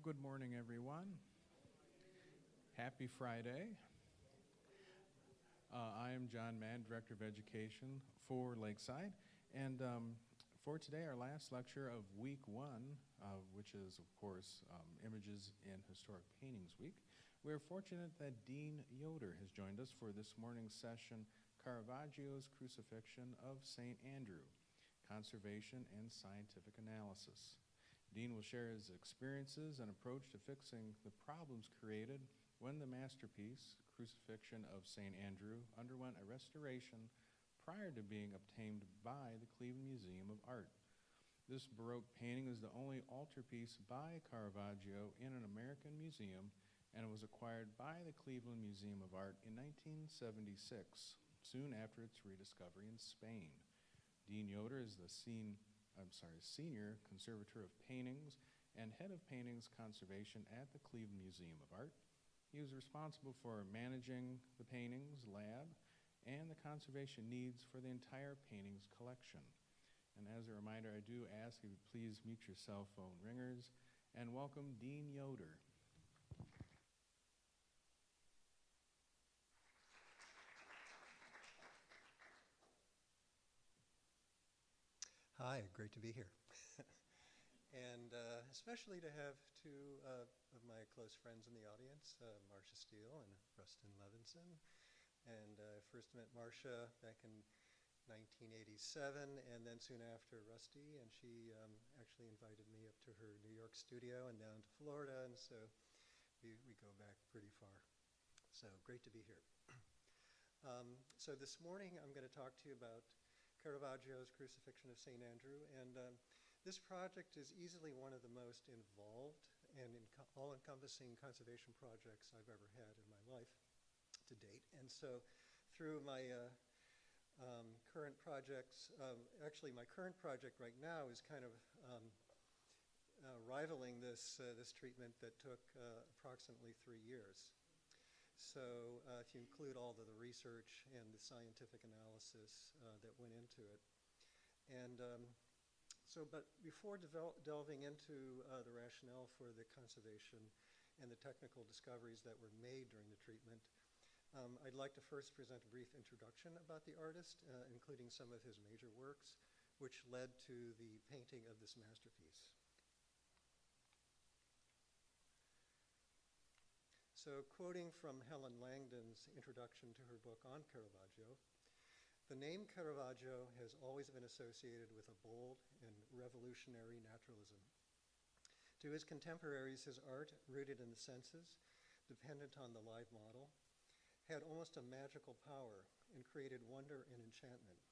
Well, good morning, everyone. Happy Friday. I am John Mann, Director of Education for Lakeside. And for today, our last lecture of week one, which is, of course, Images in Historic Paintings Week, we're fortunate that Dean Yoder has joined us for this morning's session, Caravaggio's Crucifixion of St. Andrew, Conservation and Scientific Analysis. Dean will share his experiences and approach to fixing the problems created when the masterpiece, Crucifixion of St. Andrew, underwent a restoration prior to being obtained by the Cleveland Museum of Art. This Baroque painting is the only altarpiece by Caravaggio in an American museum, and it was acquired by the Cleveland Museum of Art in 1976, soon after its rediscovery in Spain. Dean Yoder is the Senior Conservator of Paintings and Head of Paintings Conservation at the Cleveland Museum of Art. He was responsible for managing the paintings lab and the conservation needs for the entire paintings collection. And as a reminder, I do ask if you please mute your cell phone ringers and welcome Dean Yoder. Hi, great to be here. And especially to have two of my close friends in the audience, Marcia Steele and Rustin Levinson. And I first met Marcia back in 1987, and then soon after Rusty, and she actually invited me up to her New York studio and down to Florida, and so we go back pretty far. So great to be here. So this morning I'm going to talk to you about Caravaggio's Crucifixion of St. Andrew, and this project is easily one of the most involved and all-encompassing conservation projects I've ever had in my life to date. And so through my current projects, actually my current project right now is kind of rivaling this treatment that took approximately 3 years. So if you include all of the research and the scientific analysis that went into it. And but before delving into the rationale for the conservation and the technical discoveries that were made during the treatment, I'd like to first present a brief introduction about the artist, including some of his major works, which led to the painting of this masterpiece. So quoting from Helen Langdon's introduction to her book on Caravaggio, the name Caravaggio has always been associated with a bold and revolutionary naturalism. To his contemporaries, his art, rooted in the senses, dependent on the live model, had almost a magical power and created wonder and enchantment.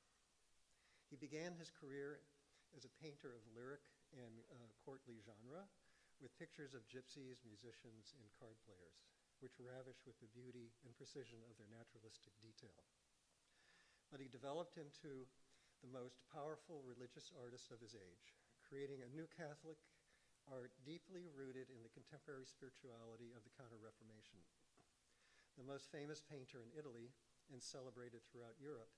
He began his career as a painter of lyric and courtly genre, with pictures of gypsies, musicians, and card players, which ravish with the beauty and precision of their naturalistic detail. But he developed into the most powerful religious artist of his age, creating a new Catholic art deeply rooted in the contemporary spirituality of the Counter-Reformation. The most famous painter in Italy and celebrated throughout Europe,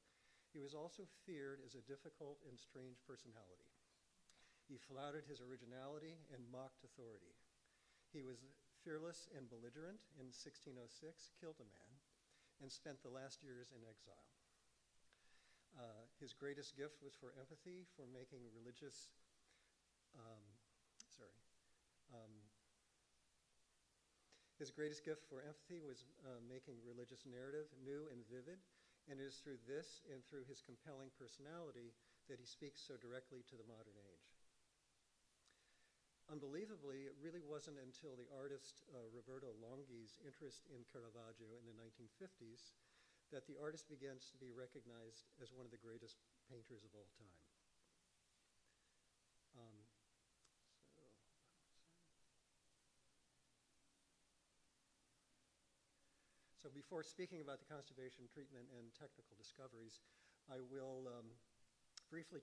he was also feared as a difficult and strange personality. He flouted his originality and mocked authority. He was fearless and belligerent. In 1606, killed a man, and spent the last years in exile. His greatest gift was for empathy, for making religious, his greatest gift for empathy was making religious narrative new and vivid, and it is through this and through his compelling personality that he speaks so directly to the modern age. Unbelievably, it really wasn't until the artist Roberto Longhi's interest in Caravaggio in the 1950s that the artist begins to be recognized as one of the greatest painters of all time. So before speaking about the conservation, treatment, and technical discoveries, I will briefly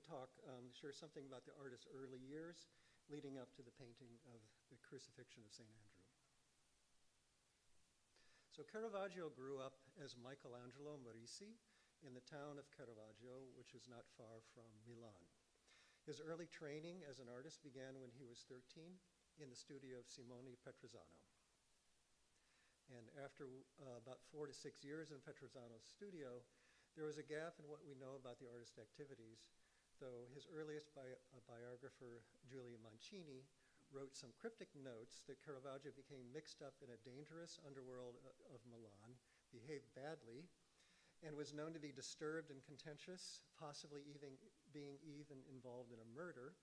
share something about the artist's early years leading up to the painting of the Crucifixion of St. Andrew. So Caravaggio grew up as Michelangelo Merisi in the town of Caravaggio, which is not far from Milan. His early training as an artist began when he was 13 in the studio of Simone Petrosano. And after about 4 to 6 years in Petrosano's studio, there was a gap in what we know about the artist's activities, though his earliest biographer, Giulio Mancini, wrote some cryptic notes that Caravaggio became mixed up in a dangerous underworld of Milan, behaved badly, and was known to be disturbed and contentious, possibly even being involved in a murder,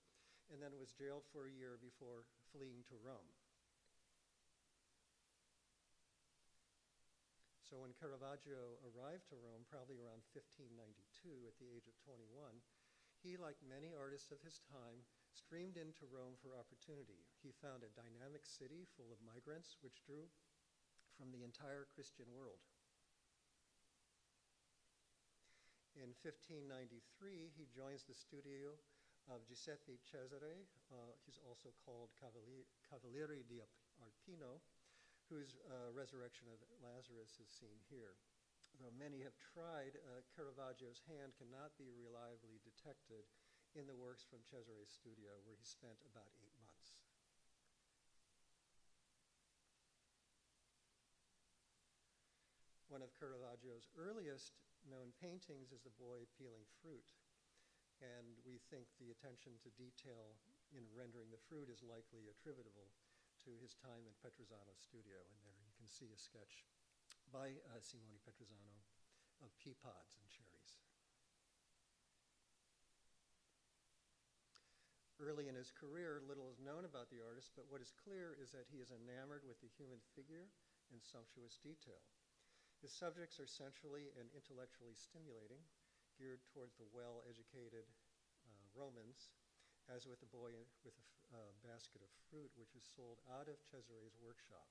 and then was jailed for a year before fleeing to Rome. So when Caravaggio arrived to Rome, probably around 1592 at the age of 21, he, like many artists of his time, streamed into Rome for opportunity. He found a dynamic city full of migrants, which drew from the entire Christian world. In 1593, he joins the studio of Giuseppe Cesare. He's also called Cavaliere di Arpino, whose resurrection of Lazarus is seen here. Though many have tried, Caravaggio's hand cannot be reliably detected in the works from Cesare's studio, where he spent about 8 months. One of Caravaggio's earliest known paintings is The Boy Peeling Fruit, and we think the attention to detail in rendering the fruit is likely attributable to his time in Petrosano's studio. And there you can see a sketch by Simone Petrosano of pea pods and cherries. Early in his career, little is known about the artist, but what is clear is that he is enamored with the human figure and sumptuous detail. His subjects are sensually and intellectually stimulating, geared towards the well-educated Romans, as with the boy with a basket of fruit, which was sold out of Cesare's workshop.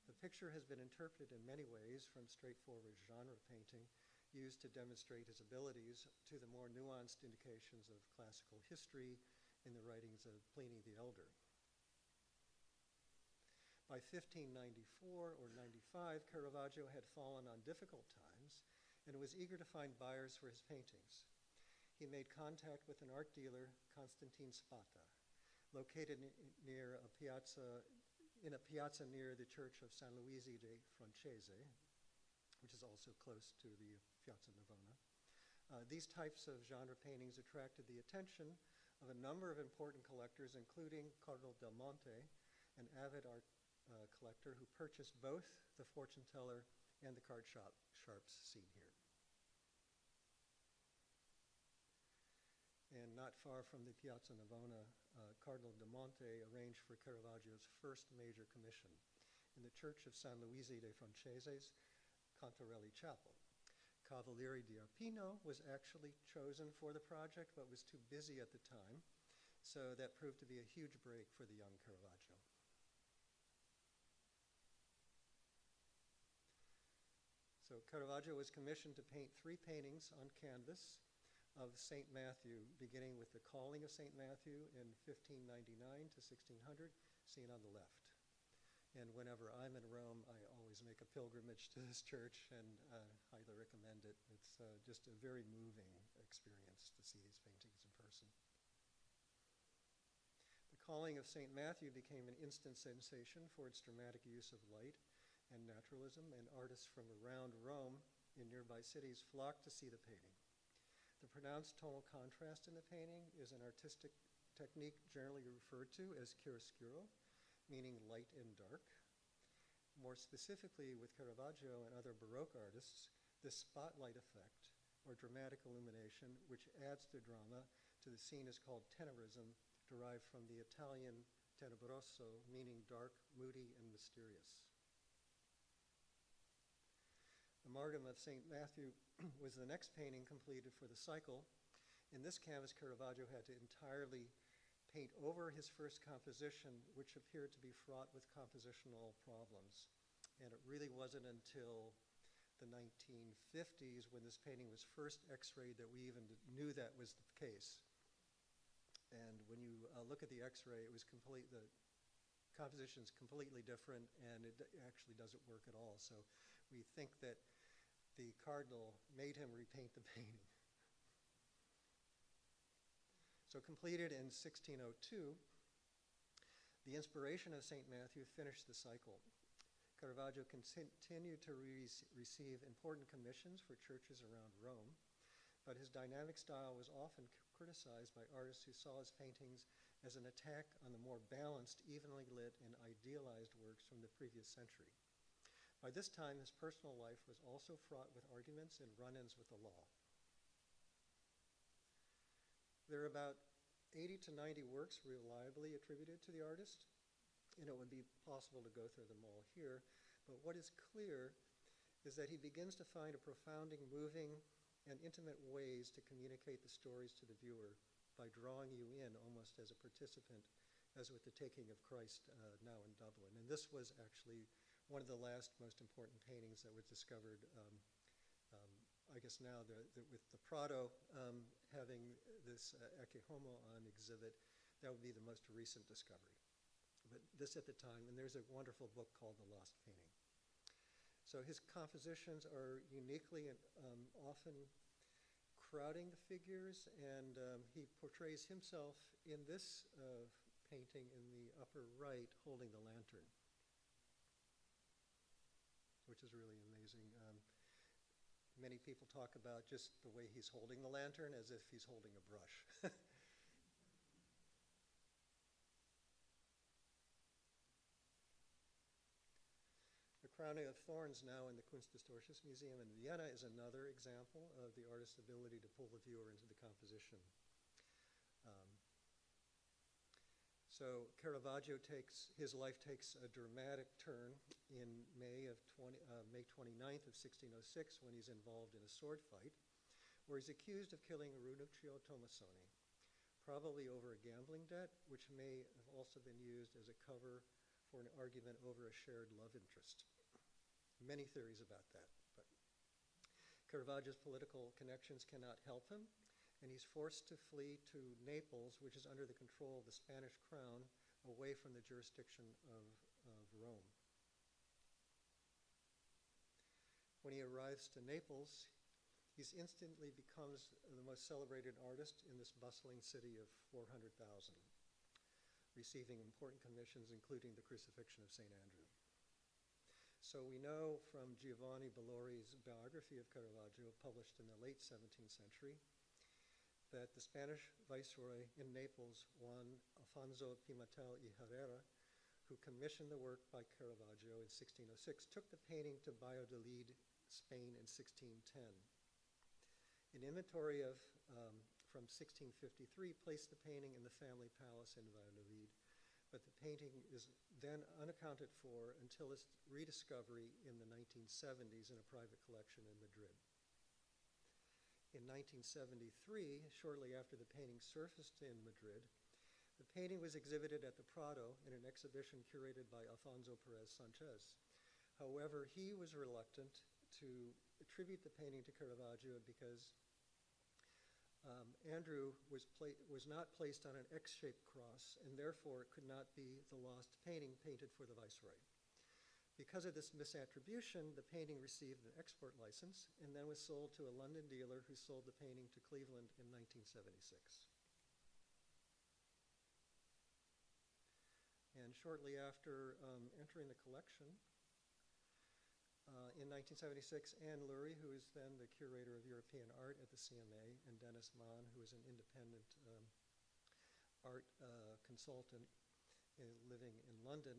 The picture has been interpreted in many ways, from straightforward genre painting used to demonstrate his abilities to the more nuanced indications of classical history in the writings of Pliny the Elder. By 1594 or 95, Caravaggio had fallen on difficult times and was eager to find buyers for his paintings. He made contact with an art dealer, Constantine Spata, located near a piazza near the church of San Luigi de Francese, which is also close to the Piazza Navona. These types of genre paintings attracted the attention of a number of important collectors, including Cardinal Del Monte, an avid art collector who purchased both the fortune teller and the card sharps seen here. And not far from the Piazza Navona, Cardinal Del Monte arranged for Caravaggio's first major commission in the church of San Luigi de Francese's Cantarelli Chapel. Cavaliere di Arpino was actually chosen for the project, but was too busy at the time, so that proved to be a huge break for the young Caravaggio. So Caravaggio was commissioned to paint 3 paintings on canvas of St. Matthew, beginning with the Calling of St. Matthew in 1599 to 1600, seen on the left. And whenever I'm in Rome, I always make a pilgrimage to this church and highly recommend it. It's just a very moving experience to see these paintings in person. The Calling of St. Matthew became an instant sensation for its dramatic use of light and naturalism, and artists from around Rome in nearby cities flocked to see the painting. The pronounced tonal contrast in the painting is an artistic technique generally referred to as chiaroscuro, meaning light and dark. More specifically, with Caravaggio and other Baroque artists, the spotlight effect, or dramatic illumination, which adds to drama to the scene, is called tenorism, derived from the Italian tenebroso, meaning dark, moody, and mysterious. The Martyrdom of St. Matthew was the next painting completed for the cycle. In this canvas, Caravaggio had to entirely paint over his first composition, which appeared to be fraught with compositional problems. And it really wasn't until the 1950s, when this painting was first x-rayed, that we even knew that was the case. And when you look at the x-ray, the composition is completely different, and it actually doesn't work at all. So we think that the cardinal made him repaint the painting. So completed in 1602, The inspiration of St. Matthew finished the cycle. Caravaggio continued to receive important commissions for churches around Rome, but his dynamic style was often criticized by artists who saw his paintings as an attack on the more balanced, evenly lit, and idealized works from the previous century. By this time, his personal life was also fraught with arguments and run-ins with the law. There are about 80 to 90 works reliably attributed to the artist, and it would be possible to go through them all here, but what is clear is that he begins to find a profounding, moving, and intimate ways to communicate the stories to the viewer by drawing you in almost as a participant, as with the taking of Christ now in Dublin. And this was actually one of the last most important paintings that was discovered, I guess now with the Prado having this Ecce Homo on exhibit, that would be the most recent discovery. But this at the time, and there's a wonderful book called The Lost Painting. So his compositions are uniquely and often crowding the figures, and he portrays himself in this painting in the upper right holding the lantern, which is really amazing. Many people talk about just the way he's holding the lantern as if he's holding a brush. The Crowning of Thorns now in the Kunsthistorisches Museum in Vienna is another example of the artist's ability to pull the viewer into the composition. So Caravaggio his life takes a dramatic turn in May 29th of 1606 when he's involved in a sword fight where he's accused of killing Ranuccio Tommasoni, probably over a gambling debt, which may have also been used as a cover for an argument over a shared love interest. Many theories about that, but Caravaggio's political connections cannot help him, and he's forced to flee to Naples, which is under the control of the Spanish crown, away from the jurisdiction of Rome. When he arrives to Naples, he instantly becomes the most celebrated artist in this bustling city of 400,000, receiving important commissions, including the Crucifixion of St. Andrew. So we know from Giovanni Bellori's biography of Caravaggio, published in the late 17th century, that the Spanish viceroy in Naples, Juan Alfonso Pimentel y Herrera, who commissioned the work by Caravaggio in 1606, took the painting to Valladolid, Spain in 1610. An inventory from 1653 placed the painting in the family palace in Valladolid, but the painting is then unaccounted for until its rediscovery in the 1970s in a private collection in Madrid. In 1973, shortly after the painting surfaced in Madrid, the painting was exhibited at the Prado in an exhibition curated by Alfonso Perez Sanchez. However, he was reluctant to attribute the painting to Caravaggio because Andrew was not placed on an X-shaped cross, and therefore it could not be the lost painting painted for the viceroy. Because of this misattribution, the painting received an export license and then was sold to a London dealer who sold the painting to Cleveland in 1976. And shortly after entering the collection, in 1976, Anne Lurie, who is then the curator of European art at the CMA, and Dennis Mann, who is an independent art consultant living in London,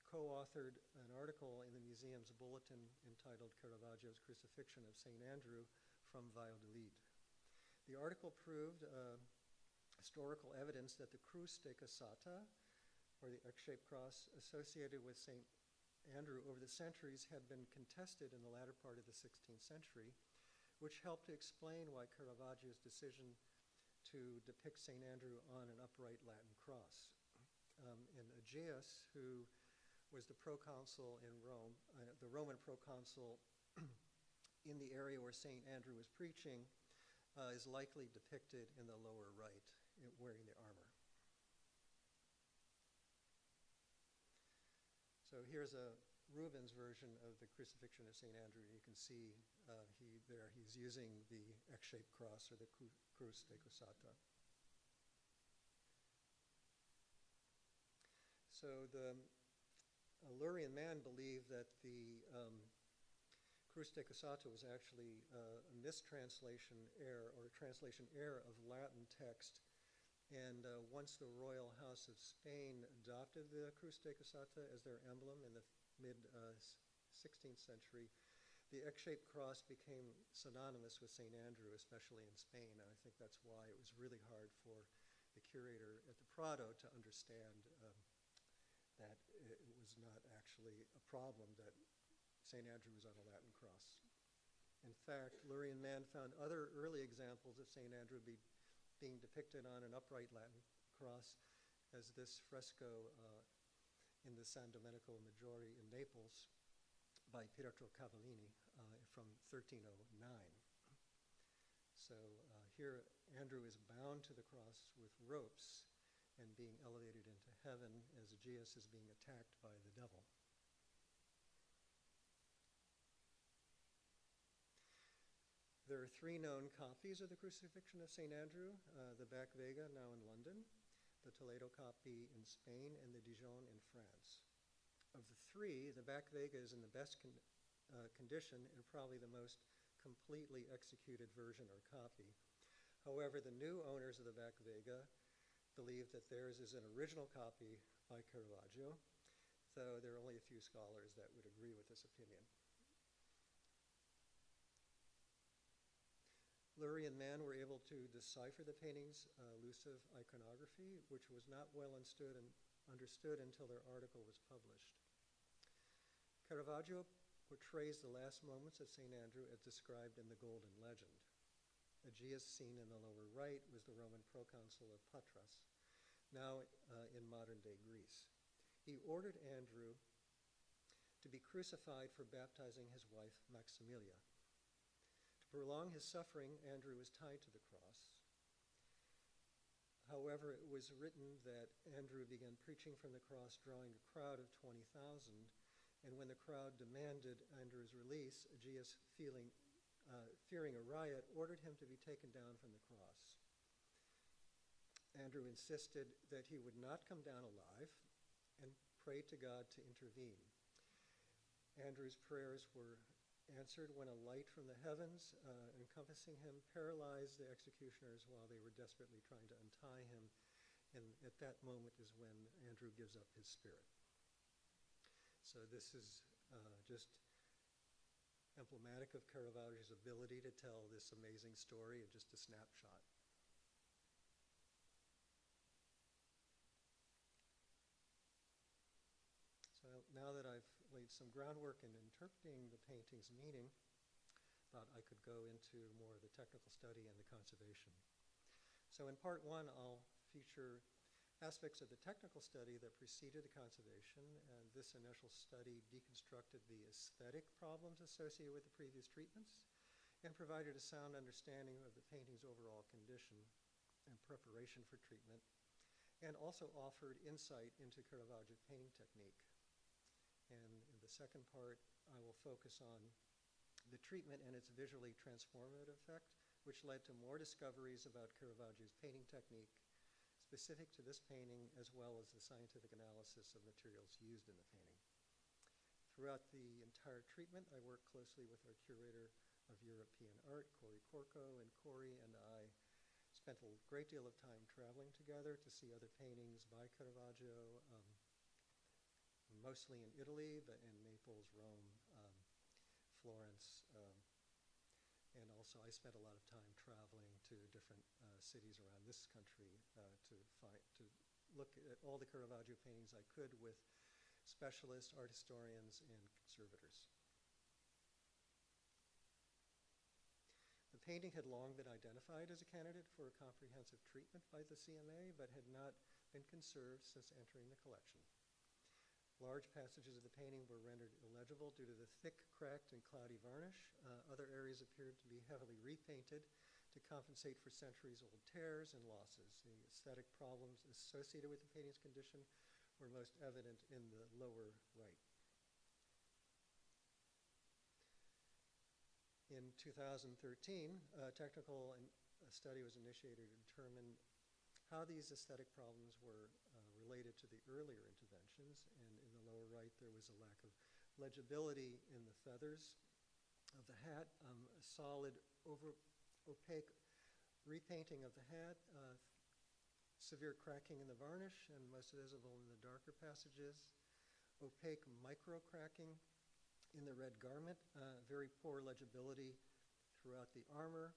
co-authored an article in the museum's bulletin entitled Caravaggio's Crucifixion of St. Andrew from Valladolid. The article proved historical evidence that the Cruz de Casata, or the X-shaped cross associated with St. Andrew over the centuries, had been contested in the latter part of the 16th century, which helped to explain why Caravaggio's decision to depict St. Andrew on an upright Latin cross. And Aegeus, who was the proconsul in Rome, the Roman proconsul in the area where St. Andrew was preaching, is likely depicted in the lower right, wearing the armor. So here's a Rubens version of the Crucifixion of St. Andrew. You can see he's using the X-shaped cross, or the Cruz de Casata. So the Lurian man believed that the Cruz de Casata was actually a mistranslation error or translation error of Latin text. And once the royal house of Spain adopted the Cruz de Casata as their emblem in the mid-16th century, the X-shaped cross became synonymous with St. Andrew, especially in Spain. And I think that's why it was really hard for the curator at the Prado to understand that it was not actually a problem that St. Andrew was on a Latin cross. In fact, Lurian man found other early examples of St. Andrew being depicted on an upright Latin cross, as this fresco in the San Domenico Maggiore in Naples by Pietro Cavallini from 1309. So here Andrew is bound to the cross with ropes and being elevated into heaven as Aegeus is being attacked by the devil. There are 3 known copies of the Crucifixion of St. Andrew, the Bac Vega now in London, the Toledo copy in Spain, and the Dijon in France. Of the 3, the Bac Vega is in the best condition and probably the most completely executed version or copy. However, the new owners of the Bac Vega believe that theirs is an original copy by Caravaggio, though there are only a few scholars that would agree with this opinion. Lurian men were able to decipher the painting's elusive iconography, which was not well understood until their article was published. Caravaggio portrays the last moments of St. Andrew as described in the Golden Legend. Aegeus, seen in the lower right, was the Roman proconsul of Patras, now in modern-day Greece. He ordered Andrew to be crucified for baptizing his wife, Maximilia. To prolong his suffering, Andrew was tied to the cross. However, it was written that Andrew began preaching from the cross, drawing a crowd of 20,000, and when the crowd demanded Andrew's release, Aegeus, fearing a riot, ordered him to be taken down from the cross. Andrew insisted that he would not come down alive and prayed to God to intervene. Andrew's prayers were answered when a light from the heavens encompassing him paralyzed the executioners while they were desperately trying to untie him. And at that moment is when Andrew gives up his spirit. So this is just emblematic of Caravaggio's ability to tell this amazing story in just a snapshot. So now that I've laid some groundwork in interpreting the painting's meaning, thought I could go into more of the technical study and the conservation. So in part 1, I'll feature aspects of the technical study that preceded the conservation, and this initial study deconstructed the aesthetic problems associated with the previous treatments and provided a sound understanding of the painting's overall condition and preparation for treatment, and also offered insight into Caravaggio's painting technique. And in the second part, I will focus on the treatment and its visually transformative effect, which led to more discoveries about Caravaggio's painting technique specific to this painting, as well as the scientific analysis of materials used in the painting. Throughout the entire treatment, I worked closely with our curator of European art, Corey Corco, and Corey and I spent a great deal of time traveling together to see other paintings by Caravaggio, mostly in Italy, but in Naples, Rome, Florence, and also I spent a lot of time traveling to different cities around this country to look at all the Caravaggio paintings I could with specialists, art historians, and conservators. The painting had long been identified as a candidate for a comprehensive treatment by the CMA, but had not been conserved since entering the collection. Large passages of the painting were rendered illegible due to the thick, cracked, and cloudy varnish. Other areas appeared to be heavily repainted to compensate for centuries-old tears and losses. The aesthetic problems associated with the painting's condition were most evident in the lower right. In 2013, a technical study was initiated to determine how these aesthetic problems were related to the earlier interventions. And in the lower right, there was a lack of legibility in the feathers of the hat, a solid, opaque repainting of the hat, severe cracking in the varnish and most visible in the darker passages, opaque micro-cracking in the red garment, very poor legibility throughout the armor,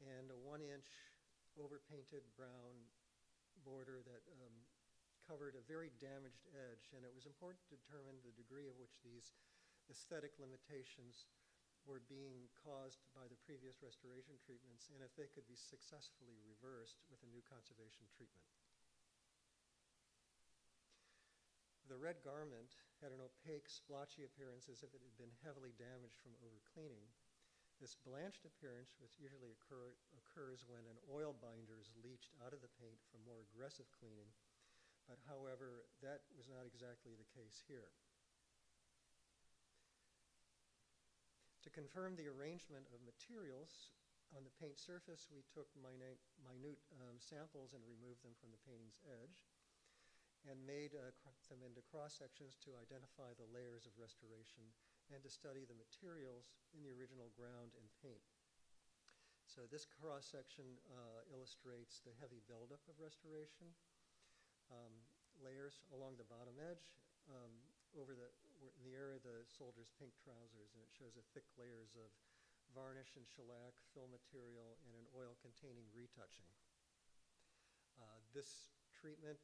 and a 1-inch overpainted brown border that covered a very damaged edge. And it was important to determine the degree of which these aesthetic limitations were being caused by the previous restoration treatments and if they could be successfully reversed with a new conservation treatment. The red garment had an opaque, splotchy appearance as if it had been heavily damaged from overcleaning. This blanched appearance, which usually occurs when an oil binder is leached out of the paint from more aggressive cleaning, but however, that was not exactly the case here. To confirm the arrangement of materials on the paint surface, we took minute samples and removed them from the painting's edge and made them into cross-sections to identify the layers of restoration and to study the materials in the original ground and paint. So this cross-section illustrates the heavy buildup of restoration, layers along the bottom edge, in the area of the soldier's pink trousers, and it shows thick layers of varnish and shellac, fill material, and an oil-containing retouching. This treatment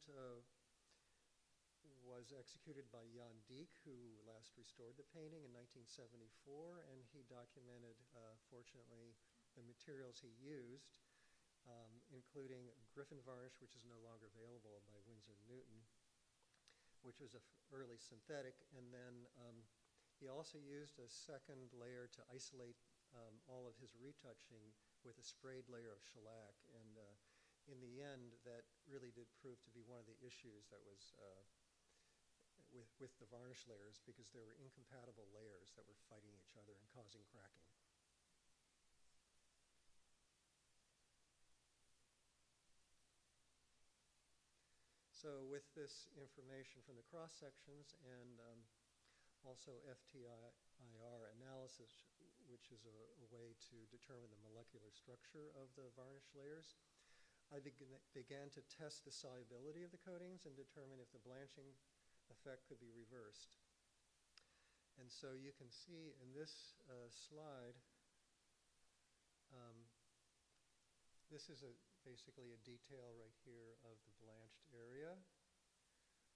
was executed by Jan Dieck, who last restored the painting in 1974, and he documented, fortunately, the materials he used, including Griffin varnish, which is no longer available by Winsor & Newton, which was an early synthetic, and then he also used a second layer to isolate all of his retouching with a sprayed layer of shellac, and in the end, that really did prove to be one of the issues that was with the varnish layers, because there were incompatible layers that were fighting each other and causing cracking. So with this information from the cross-sections and also FTIR analysis, which is a way to determine the molecular structure of the varnish layers, I began to test the solubility of the coatings and determine if the blanching effect could be reversed. And so you can see in this slide, this is basically a detail right here of the blanched area.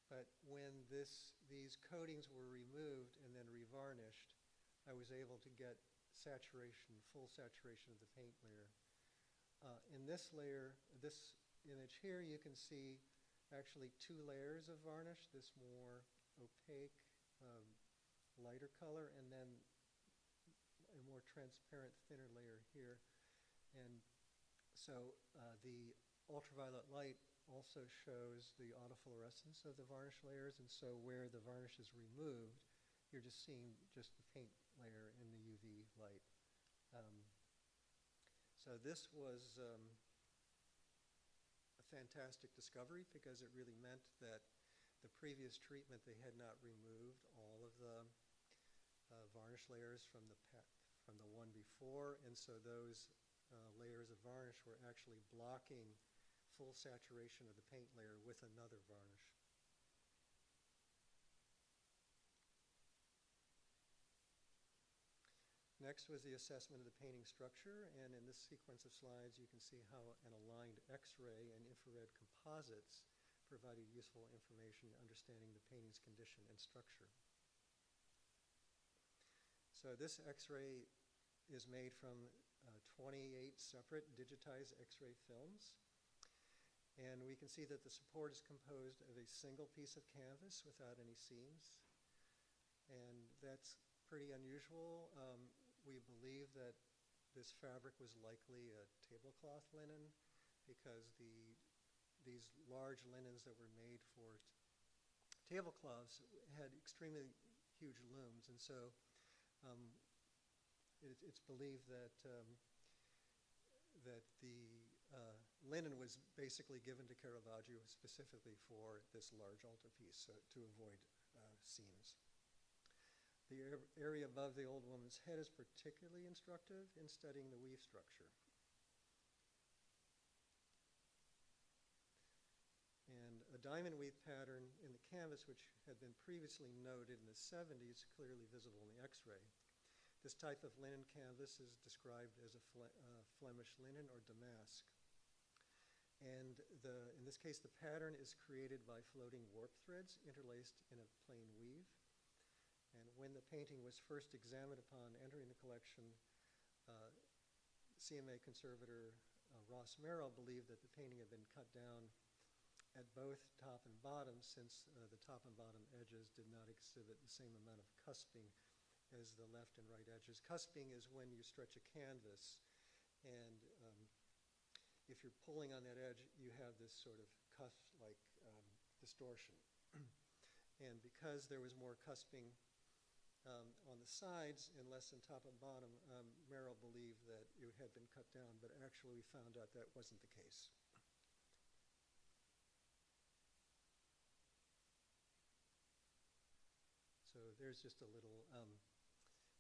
But when these coatings were removed and then revarnished, I was able to get saturation, full saturation of the paint layer. In this layer, this image here, you can see actually 2 layers of varnish, this more opaque, lighter color, and then a more transparent, thinner layer here. And so the ultraviolet light also shows the autofluorescence of the varnish layers, and so where the varnish is removed, you're just seeing just the paint layer in the UV light. So this was a fantastic discovery, because it really meant that the previous treatment, they had not removed all of the varnish layers from the one before, and so those layers of varnish were actually blocking full saturation of the paint layer with another varnish. Next was the assessment of the painting structure, and in this sequence of slides you can see how an aligned X-ray and infrared composites provided useful information in understanding the painting's condition and structure. So this X-ray is made from 28 separate digitized X-ray films, and we can see that the support is composed of a single piece of canvas without any seams, and that's pretty unusual. We believe that this fabric was likely a tablecloth linen, because these large linens that were made for tablecloths had extremely huge looms, and so it's believed that linen was basically given to Caravaggio specifically for this large altarpiece, so to avoid seams. The area above the old woman's head is particularly instructive in studying the weave structure. And a diamond weave pattern in the canvas, which had been previously noted in the 70s, clearly visible in the X-ray. This type of linen canvas is described as a Flemish linen or damask. And in this case, the pattern is created by floating warp threads interlaced in a plain weave. And when the painting was first examined upon entering the collection, CMA conservator Ross Merrill believed that the painting had been cut down at both top and bottom, since the top and bottom edges did not exhibit the same amount of cusping as the left and right edges. Cusping is when you stretch a canvas, and if you're pulling on that edge, you have this sort of cuff-like distortion. And because there was more cusping on the sides and less on top and bottom, Merrill believed that it had been cut down, but actually we found out that wasn't the case. So there's just a little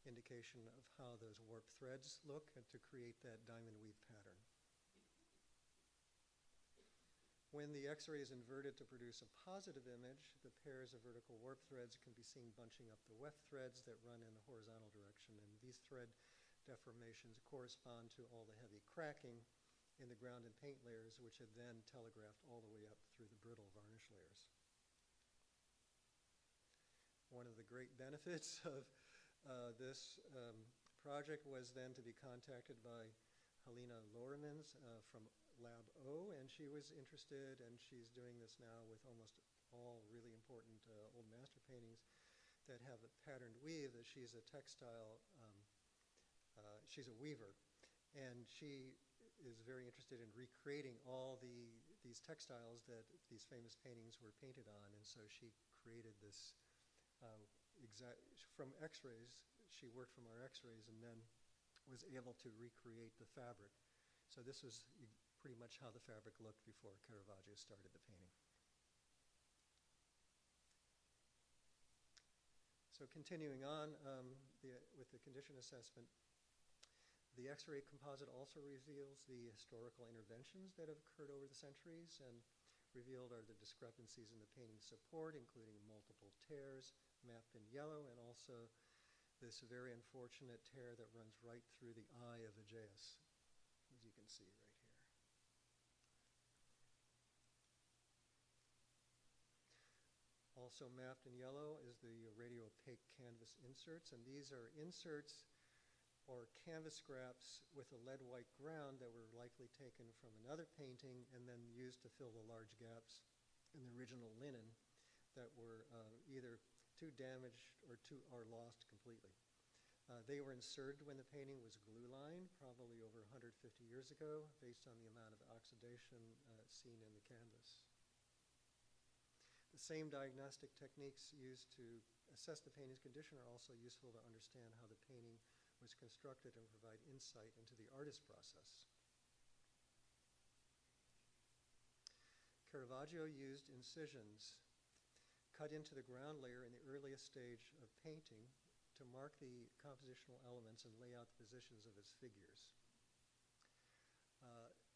indication of how those warp threads look and to create that diamond weave pattern. When the X-ray is inverted to produce a positive image, the pairs of vertical warp threads can be seen bunching up the weft threads that run in the horizontal direction. And these thread deformations correspond to all the heavy cracking in the ground and paint layers, which had then telegraphed all the way up through the brittle varnish layers. One of the great benefits of this project was then to be contacted by Helena Lohrmans from Lab O, and she was interested, and she's doing this now with almost all really important old master paintings that have a patterned weave. That she's a textile, she's a weaver, and she is very interested in recreating all these textiles that these famous paintings were painted on, and so she created this from X-rays. She worked from our X-rays and then was able to recreate the fabric. So this was pretty much how the fabric looked before Caravaggio started the painting. So continuing on with the condition assessment, the X-ray composite also reveals the historical interventions that have occurred over the centuries, and revealed are the discrepancies in the painting support, including multiple tears mapped in yellow, and also this very unfortunate tear that runs right through the eye of Aegeus, as you can see right here. Also mapped in yellow is the radio-opaque canvas inserts, and these are inserts or canvas scraps with a lead-white ground that were likely taken from another painting and then used to fill the large gaps in the original linen that were either too damaged or lost completely. They were inserted when the painting was glue-lined, probably over 150 years ago, based on the amount of oxidation seen in the canvas. The same diagnostic techniques used to assess the painting's condition are also useful to understand how the painting was constructed and provide insight into the artist's process. Caravaggio used incisions cut into the ground layer in the earliest stage of painting to mark the compositional elements and lay out the positions of his figures.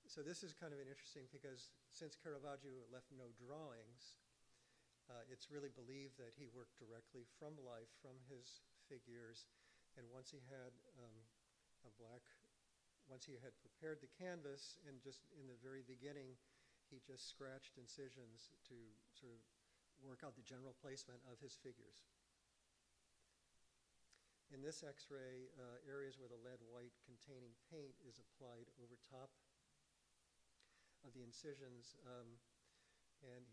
So this is kind of interesting because since Caravaggio left no drawings, it's really believed that he worked directly from life, from his figures, and once he had once he had prepared the canvas, and just in the very beginning, he just scratched incisions to sort of work out the general placement of his figures. In this X-ray, areas where the lead white containing paint is applied over top of the incisions, and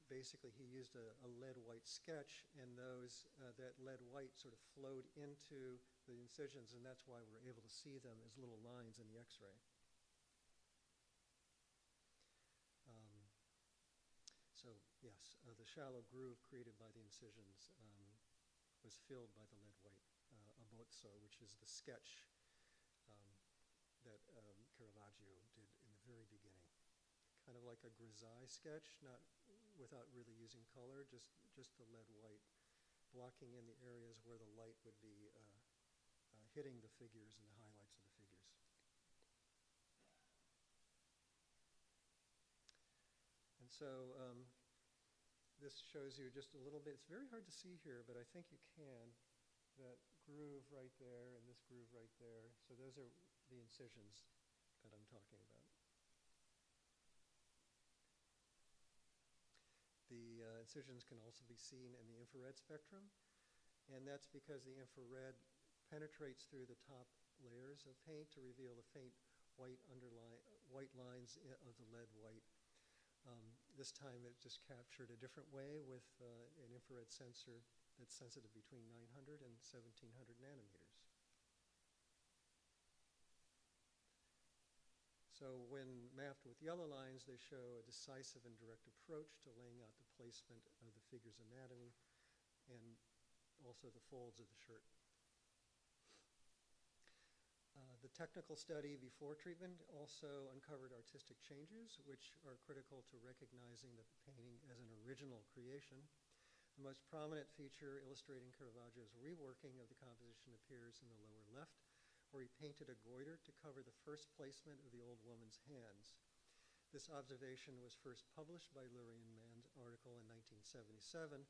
basically he used a lead white sketch, and that lead white sort of flowed into the incisions, and that's why we're able to see them as little lines in the X-ray. So yes, the shallow groove created by the incisions was filled by the lead white abbozzo, which is the sketch that Caravaggio did in the very beginning. kind of like a grisaille sketch, not without really using color, just the lead white, blocking in the areas where the light would be hitting the figures and the highlights of the figures. And so this shows you just a little bit. It's very hard to see here, but I think you can. That groove right there and this groove right there. So those are the incisions that I'm talking about. The incisions can also be seen in the infrared spectrum, and that's because the infrared penetrates through the top layers of paint to reveal the faint white lines of the lead white. This time it just captured a different way with an infrared sensor that's sensitive between 900 and 1700 nanometers. So when mapped with yellow lines, they show a decisive and direct approach to laying out the placement of the figure's anatomy and also the folds of the shirt. The technical study before treatment also uncovered artistic changes, which are critical to recognizing the painting as an original creation. The most prominent feature illustrating Caravaggio's reworking of the composition appears in the lower left, where he painted a goiter to cover the first placement of the old woman's hands. This observation was first published by Lurian Mann's article in 1977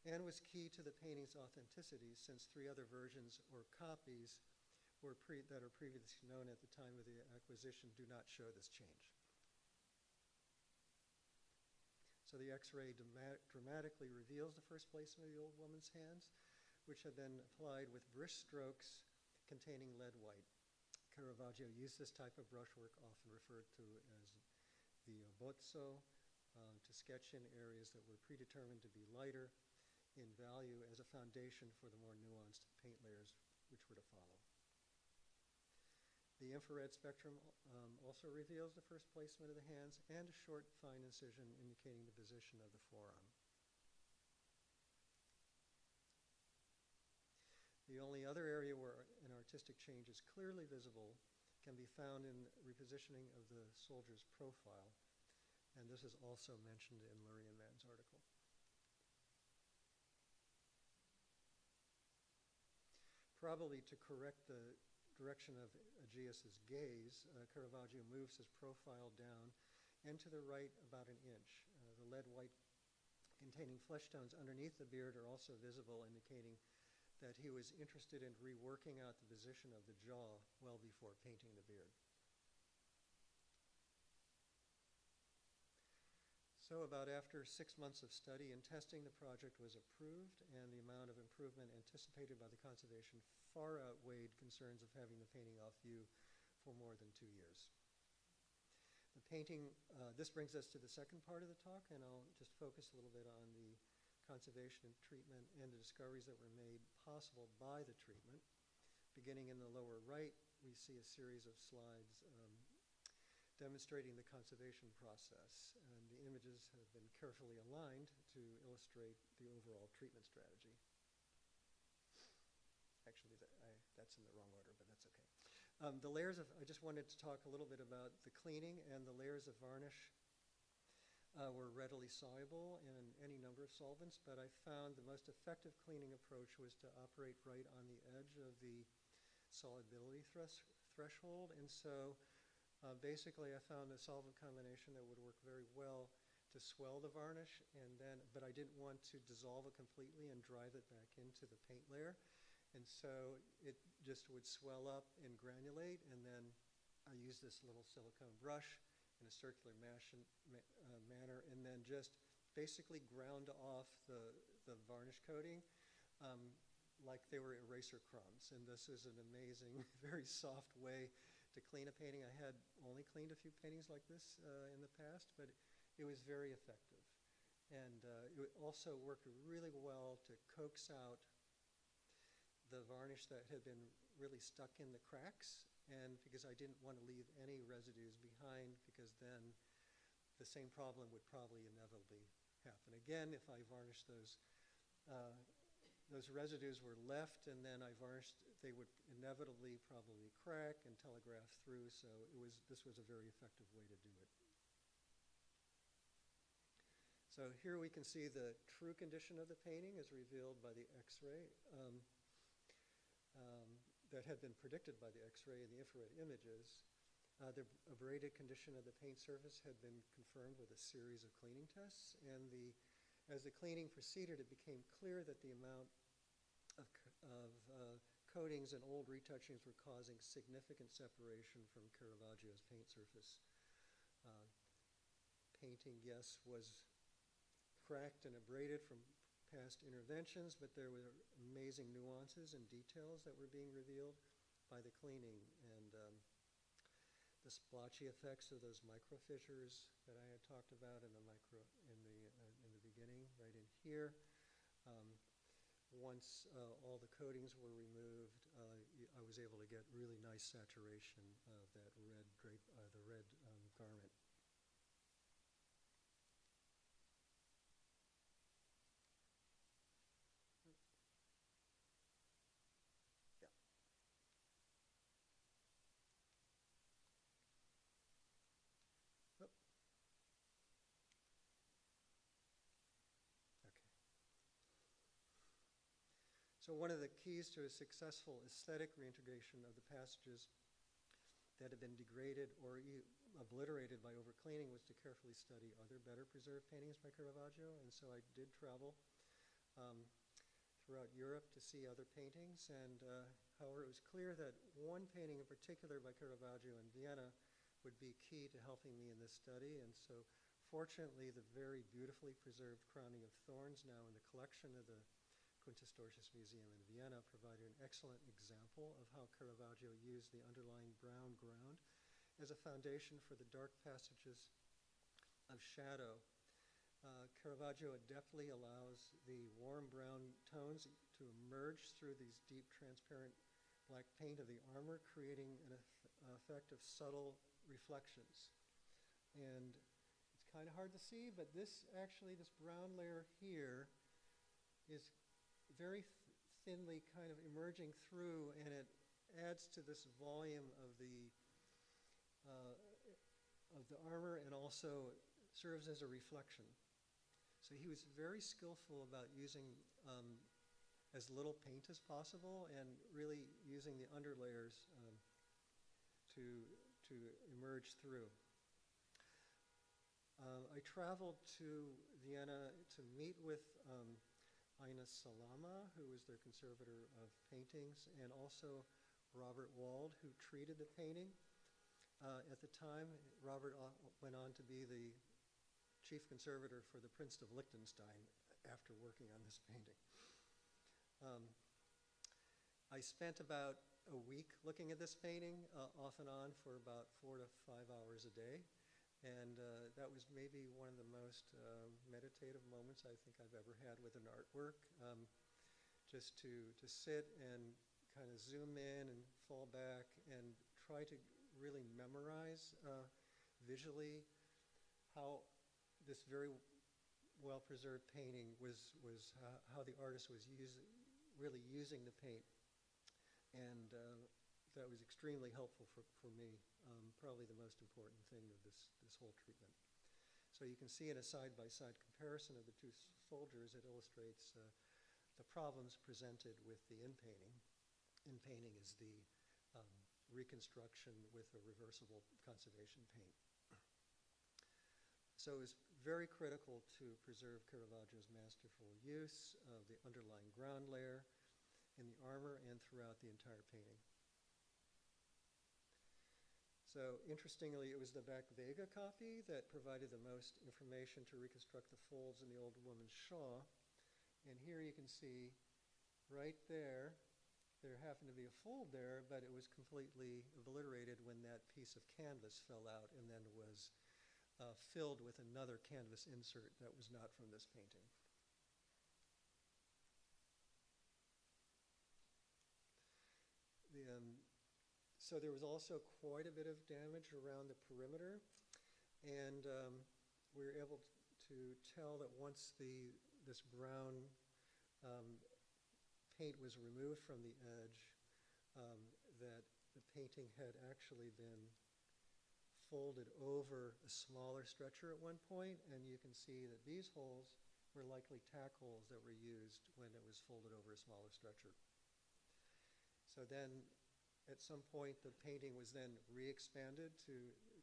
and was key to the painting's authenticity, since 3 other versions or copies that are previously known at the time of the acquisition do not show this change. So the X-ray dramatically reveals the first placement of the old woman's hands, which had been applied with brisk strokes containing lead white. Caravaggio used this type of brushwork, often referred to as the abbozzo, to sketch in areas that were predetermined to be lighter in value as a foundation for the more nuanced paint layers which were to follow. The infrared spectrum also reveals the first placement of the hands and a short, fine incision indicating the position of the forearm. The only other area where an artistic change is clearly visible can be found in repositioning of the soldier's profile, and this is also mentioned in Lurian Mann's article. Probably to correct the direction of Aegeus's gaze, Caravaggio moves his profile down and to the right about an inch. The lead white containing flesh tones underneath the beard are also visible, indicating that he was interested in reworking out the position of the jaw well before painting the beard. So about after 6 months of study and testing, the project was approved, and the amount of improvement anticipated by the conservation far outweighed concerns of having the painting off view for more than 2 years. The painting, this brings us to the second part of the talk, and I'll just focus a little bit on the conservation and treatment and the discoveries that were made possible by the treatment. Beginning in the lower right, we see a series of slides demonstrating the conservation process, and the images have been carefully aligned to illustrate the overall treatment strategy. Actually, that's in the wrong order, but that's okay. I just wanted to talk a little bit about the cleaning, and the layers of varnish were readily soluble in any number of solvents, but I found the most effective cleaning approach was to operate right on the edge of the solubility threshold, and so basically I found a solvent combination that would work very well to swell the varnish, but I didn't want to dissolve it completely and drive it back into the paint layer. And so it just would swell up and granulate, and then I used this little silicone brush in a circular manner, and then just basically ground off the varnish coating like they were eraser crumbs. And this is an amazing, very soft way to clean a painting. I had only cleaned a few paintings like this in the past, but it was very effective. And it also worked really well to coax out the varnish that had been really stuck in the cracks, and because I didn't want to leave any residues behind, because then the same problem would probably inevitably happen again if I varnished those residues were left, and then I varnished, they would inevitably probably crack and telegraph through, so this was a very effective way to do it. So here we can see the true condition of the painting as revealed by the X-ray that had been predicted by the X-ray and the infrared images. The abraded condition of the paint surface had been confirmed with a series of cleaning tests, and as the cleaning proceeded, it became clear that the amount of coatings and old retouchings were causing significant separation from Caravaggio's paint surface. Painting, yes, was cracked and abraded from past interventions, but there were amazing nuances and details that were being revealed by the cleaning, and the splotchy effects of those microfissures that I had talked about in the beginning, right in here. Once all the coatings were removed, I was able to get really nice saturation of that red garment. So one of the keys to a successful aesthetic reintegration of the passages that had been degraded or obliterated by overcleaning was to carefully study other better preserved paintings by Caravaggio. And so I did travel throughout Europe to see other paintings. And however, it was clear that one painting in particular by Caravaggio in Vienna would be key to helping me in this study. And so fortunately, the very beautifully preserved Crowning of Thorns, now in the collection of the Kunsthistorisches Museum in Vienna, provided an excellent example of how Caravaggio used the underlying brown ground as a foundation for the dark passages of shadow. Caravaggio adeptly allows the warm brown tones to emerge through these deep transparent black paint of the armor, creating an effect of subtle reflections. And it's kind of hard to see, but this brown layer here is very thinly kind of emerging through, and it adds to this volume of the armor, and also serves as a reflection. So he was very skillful about using as little paint as possible, and really using the underlayers to emerge through. I traveled to Vienna to meet with Ina Salama, who was their conservator of paintings, and also Robert Wald, who treated the painting. At the time, Robert went on to be the chief conservator for the Prince of Liechtenstein after working on this painting. I spent about a week looking at this painting, off and on for about 4 to 5 hours a day. And that was maybe one of the most meditative moments I think I've ever had with an artwork. Just to sit and kind of zoom in and fall back and try to really memorize visually how this very well-preserved painting how the artist was really using the paint. And that was extremely helpful for me, probably the most important thing of this whole treatment. So you can see in a side-by-side comparison of the two soldiers, it illustrates the problems presented with the in-painting. In-painting is the reconstruction with a reversible conservation paint. So it was very critical to preserve Caravaggio's masterful use of the underlying ground layer in the armor and throughout the entire painting. So interestingly, it was the Back Vega copy that provided the most information to reconstruct the folds in the old woman's shawl. And here you can see right there happened to be a fold there, but it was completely obliterated when that piece of canvas fell out and then was filled with another canvas insert that was not from this painting. So there was also quite a bit of damage around the perimeter, and we were able to tell that once this brown paint was removed from the edge, that the painting had actually been folded over a smaller stretcher at one point, and you can see that these holes were likely tack holes that were used when it was folded over a smaller stretcher. So then, at some point, the painting was then re-expanded to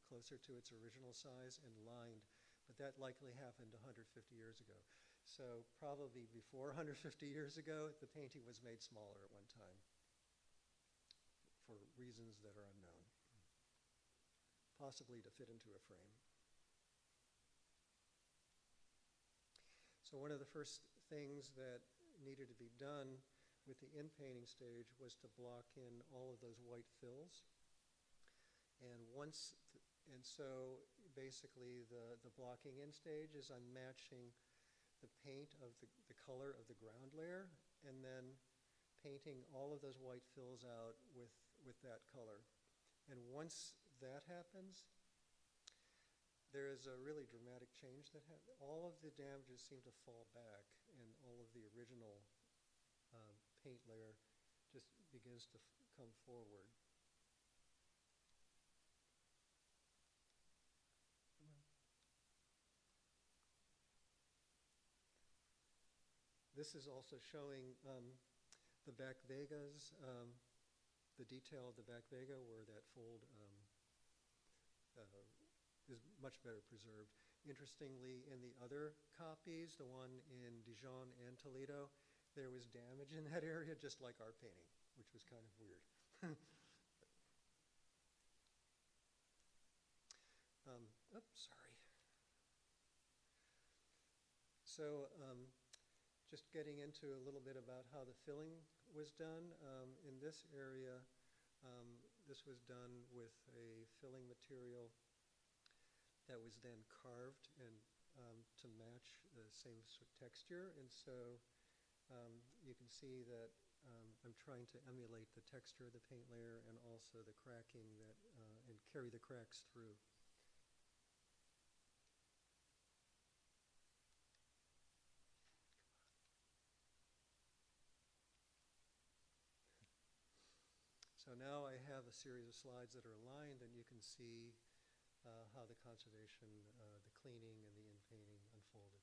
closer to its original size and lined, but that likely happened 150 years ago. So probably before 150 years ago, the painting was made smaller at one time for reasons that are unknown, possibly to fit into a frame. So one of the first things that needed to be done with the in-painting stage was to block in all of those white fills. And so basically the blocking in stage is I'm matching the paint of the color of the ground layer and then painting all of those white fills out with that color. And once that happens, there is a really dramatic change that all of the damages seem to fall back, and all of the original paint layer just begins to come forward. This is also showing the back vegas, the detail of the back vega where that fold is much better preserved. Interestingly, in the other copies, the one in Dijon and Toledo, there was damage in that area just like our painting, which was kind of weird. Oops, sorry. So just getting into a little bit about how the filling was done. In this area, this was done with a filling material that was then carved and to match the same sort of texture. And so you can see that I'm trying to emulate the texture of the paint layer and also the cracking that, and carry the cracks through. So now I have a series of slides that are aligned, and you can see how the conservation, the cleaning, and the in-painting unfolded.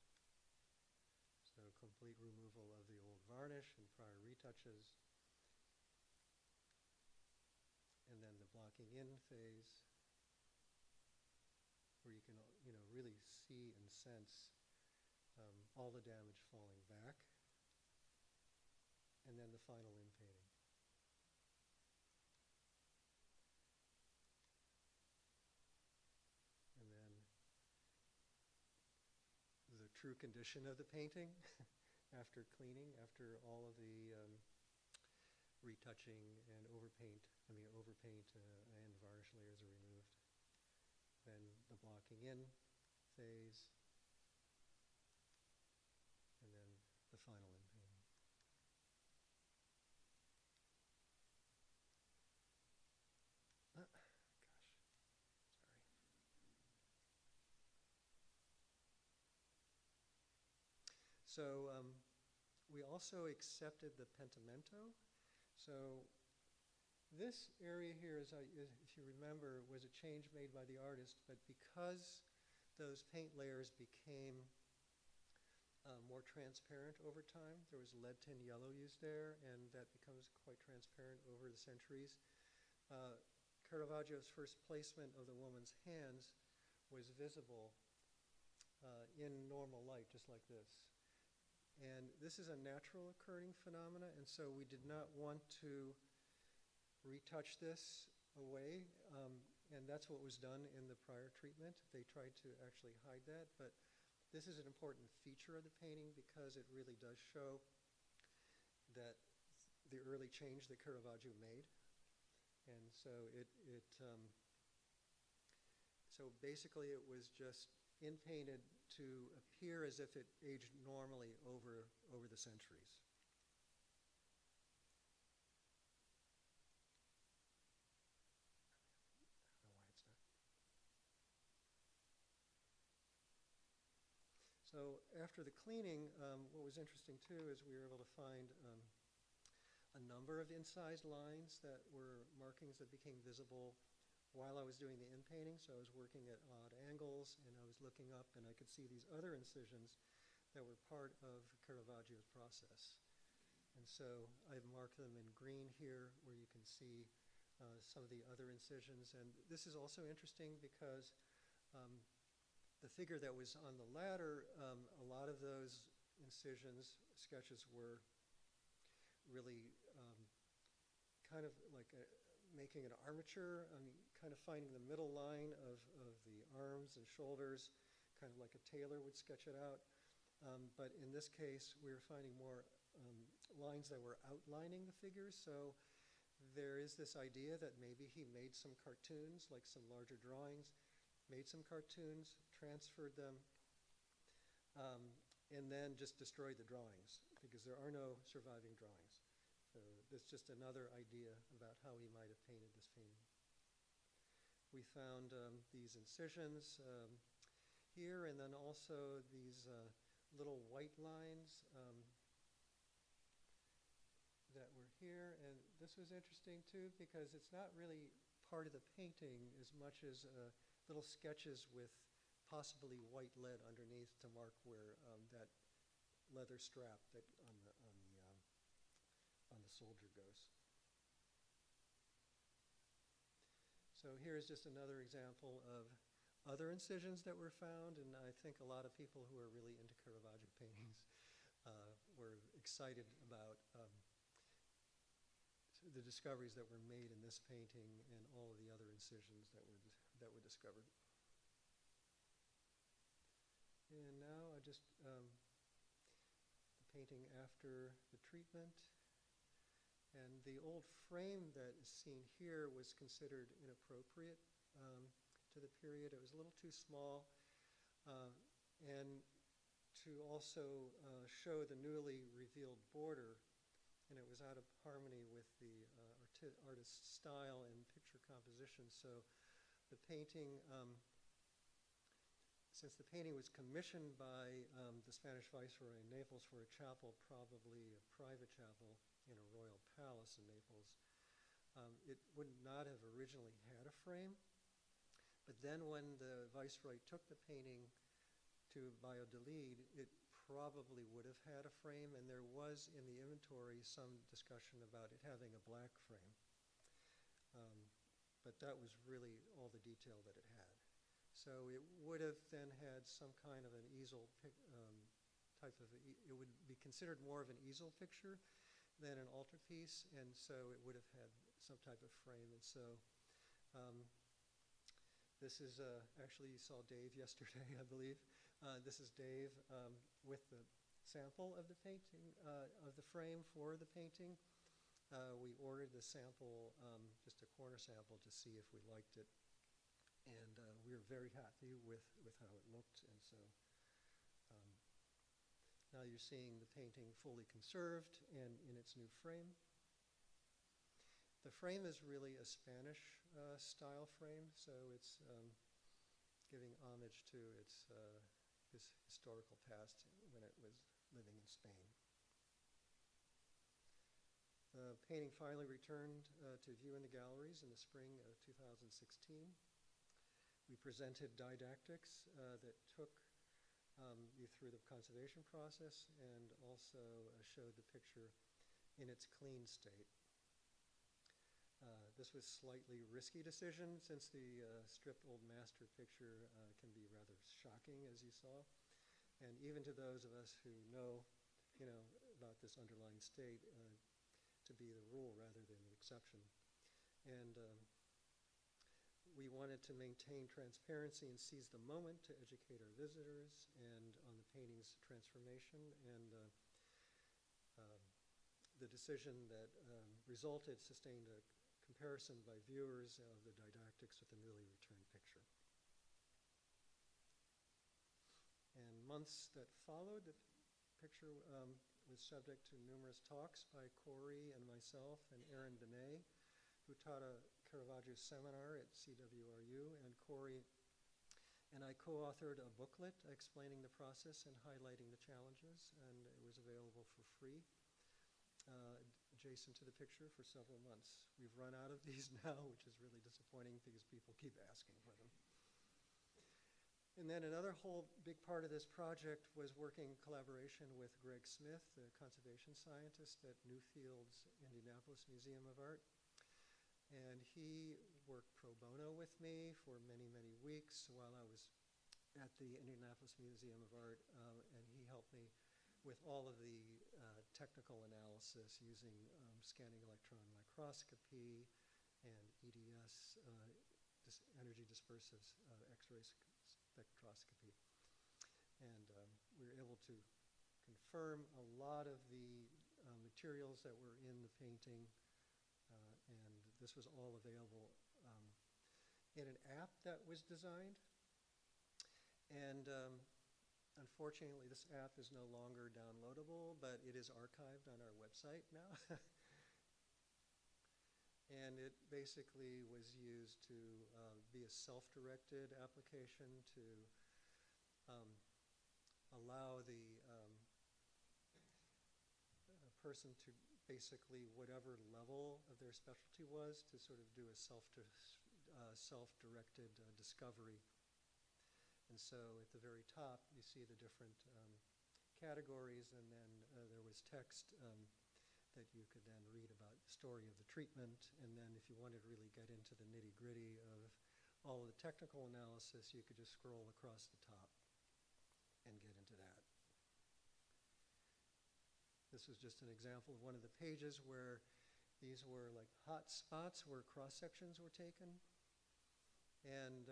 So complete removal of the old varnish and prior retouches, and then the blocking in phase, where you can really see and sense all the damage falling back, and then the final in-painting. True condition of the painting after cleaning, after all of the retouching and overpaint and varnish layers are removed. Then the blocking in phase, and then the final in painting. So we also accepted the pentimento. So this area here, if you remember, was a change made by the artist, but because those paint layers became more transparent over time, there was lead tin yellow used there, and that becomes quite transparent over the centuries. Caravaggio's first placement of the woman's hands was visible in normal light, just like this. And this is a natural occurring phenomena, and so we did not want to retouch this away, and that's what was done in the prior treatment. They tried to actually hide that, but this is an important feature of the painting because it really does show that the early change that Caravaggio made. And so so basically it was just in-painted to appear as if it aged normally over the centuries. So after the cleaning, what was interesting too is we were able to find a number of incised lines that were markings that became visible while I was doing the in-painting, so I was working at odd angles, and I was looking up, and I could see these other incisions that were part of Caravaggio's process. And so I've marked them in green here, where you can see some of the other incisions. And this is also interesting because the figure that was on the ladder, a lot of those incisions, sketches were really kind of like making an armature, kind of finding the middle line of the arms and shoulders, kind of like a tailor would sketch it out. But in this case, we were finding more lines that were outlining the figures. So there is this idea that maybe he made some cartoons, like some larger drawings, made some cartoons, transferred them, and then just destroyed the drawings, because there are no surviving drawings. So that's just another idea about how he might have painted this painting. We found these incisions here, and then also these little white lines that were here. And this was interesting too, because it's not really part of the painting as much as little sketches with possibly white lead underneath to mark where that leather strap that on the soldier goes. So here's just another example of other incisions that were found, and I think a lot of people who are really into Caravaggio paintings were excited about the discoveries that were made in this painting and all of the other incisions that were discovered. And now the painting after the treatment. And the old frame that is seen here was considered inappropriate to the period. It was a little too small. And to also show the newly revealed border, and it was out of harmony with the artist's style and picture composition. So the painting, since the painting was commissioned by the Spanish Viceroy in Naples for a chapel, probably a private chapel in a royal palace in Naples, it would not have originally had a frame. But then when the Viceroy took the painting to Valladolid, it probably would have had a frame, and there was in the inventory some discussion about it having a black frame. But that was really all the detail that it had. So it would have then had some kind of an easel type of, it would be considered more of an easel picture than an altarpiece, and so it would have had some type of frame. And so this is, actually you saw Dave yesterday, I believe. This is Dave with the sample of the painting, of the frame for the painting. We ordered the sample, just a corner sample, to see if we liked it. And we were very happy with how it looked. And so now you're seeing the painting fully conserved and in its new frame. The frame is really a Spanish style frame, so it's giving homage to its historical past when it was living in Spain. The painting finally returned to view in the galleries in the spring of 2016. We presented didactics that took you through the conservation process and also showed the picture in its clean state. This was a slightly risky decision, since the stripped old master picture can be rather shocking, as you saw. And even to those of us who know about this underlying state, to be the rule rather than the exception. And we wanted to maintain transparency and seize the moment to educate our visitors and on the painting's transformation. And the decision that resulted sustained a comparison by viewers of the didactics with the newly returned picture. And months that followed, the picture was subject to numerous talks by Corey and myself and Aaron Benet, who taught a Caravaggio seminar at CWRU, and Corey and I co-authored a booklet explaining the process and highlighting the challenges, and it was available for free. adjacent to the picture for several months. We've run out of these now, which is really disappointing because people keep asking for them. And then another whole big part of this project was working in collaboration with Greg Smith, the conservation scientist at Newfield's Indianapolis Museum of Art. And he worked pro bono with me for many, many weeks while I was at the Indianapolis Museum of Art, and he helped me with all of the technical analysis using scanning electron microscopy and EDS, energy dispersive X-ray spectroscopy. And we were able to confirm a lot of the materials that were in the painting, and this was all available in an app that was designed. And unfortunately, this app is no longer downloadable, but it is archived on our website now. And it basically was used to be a self-directed application to allow the person to basically, whatever level of their specialty was, to sort of do a self-directed discovery. And so at the very top, you see the different categories, and then there was text that you could then read about the story of the treatment. And then if you wanted to really get into the nitty-gritty of all of the technical analysis, you could just scroll across the top and get into that. This was just an example of one of the pages where these were like hot spots where cross-sections were taken. And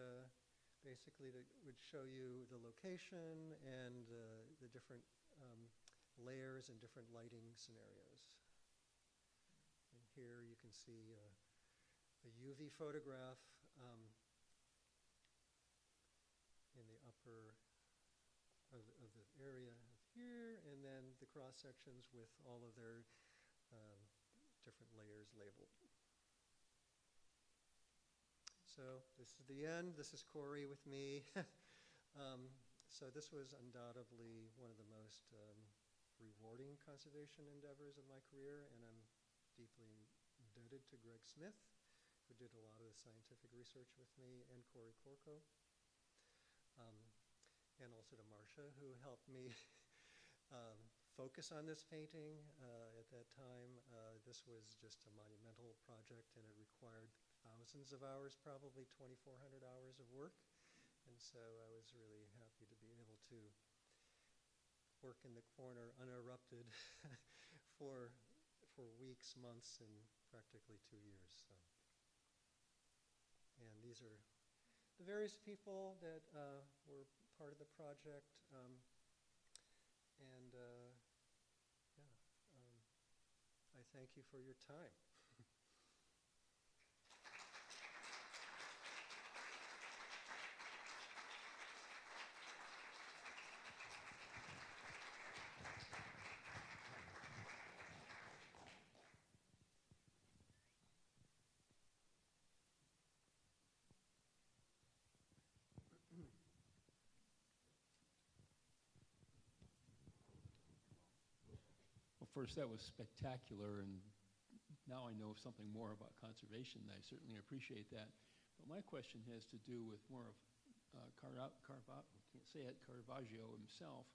basically it would show you the location and the different layers and different lighting scenarios. And here you can see a UV photograph in the upper of the area of here, and then the cross-sections with all of their different layers labeled. So this is the end. This is Corey with me. So this was undoubtedly one of the most rewarding conservation endeavors of my career, and I'm deeply indebted to Greg Smith, who did a lot of the scientific research with me, and Corey Corco, and also to Marcia, who helped me focus on this painting. At that time, this was just a monumental project, and it required thousands of hours, probably 2,400 hours of work. And so I was really happy to be able to work in the corner uninterrupted for weeks, months, and practically 2 years. So. And these are the various people that were part of the project. I thank you for your time. First, that was spectacular, and now I know something more about conservation. I certainly appreciate that. But my question has to do with more of Caravaggio himself.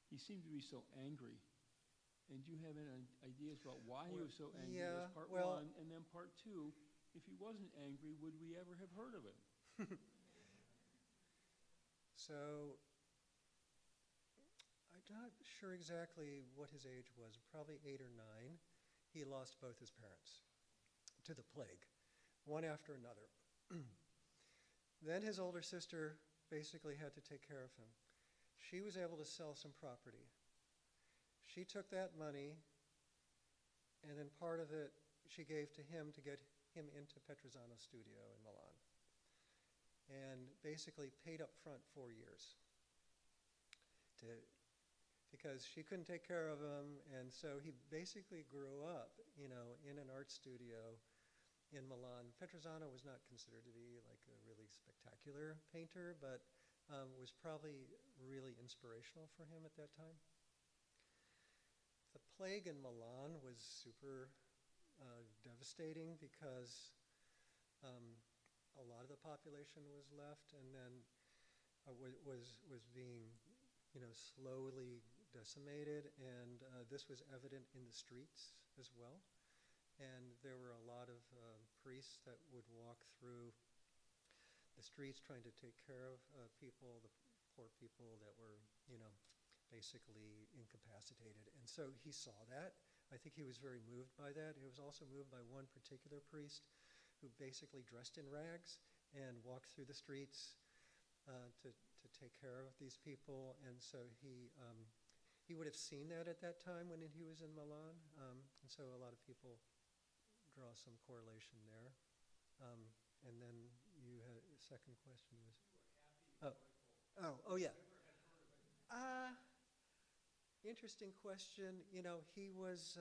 He seemed to be so angry. And do you have any ideas about why he was so angry? Yeah, That's part one. And then part two, if he wasn't angry, would we ever have heard of him? So I'm not sure exactly what his age was, probably 8 or 9. He lost both his parents to the plague, one after another. Then his older sister basically had to take care of him. She was able to sell some property. She took that money, and then part of it she gave to him to get him into Petrosano's studio in Milan, and basically paid up front 4 years because she couldn't take care of him. And so he basically grew up, in an art studio in Milan. Petrosano was not considered to be like a really spectacular painter, but was probably really inspirational for him at that time. The plague in Milan was super devastating because a lot of the population was left, and then was being, slowly decimated, and this was evident in the streets as well. And there were a lot of priests that would walk through the streets trying to take care of people, the poor people that were, basically incapacitated. And so he saw that. I think he was very moved by that. He was also moved by one particular priest who basically dressed in rags and walked through the streets to take care of these people. And so he would have seen that at that time when he was in Milan. And so a lot of people draw some correlation there. And then you had a second question was? Oh yeah. Interesting question. He was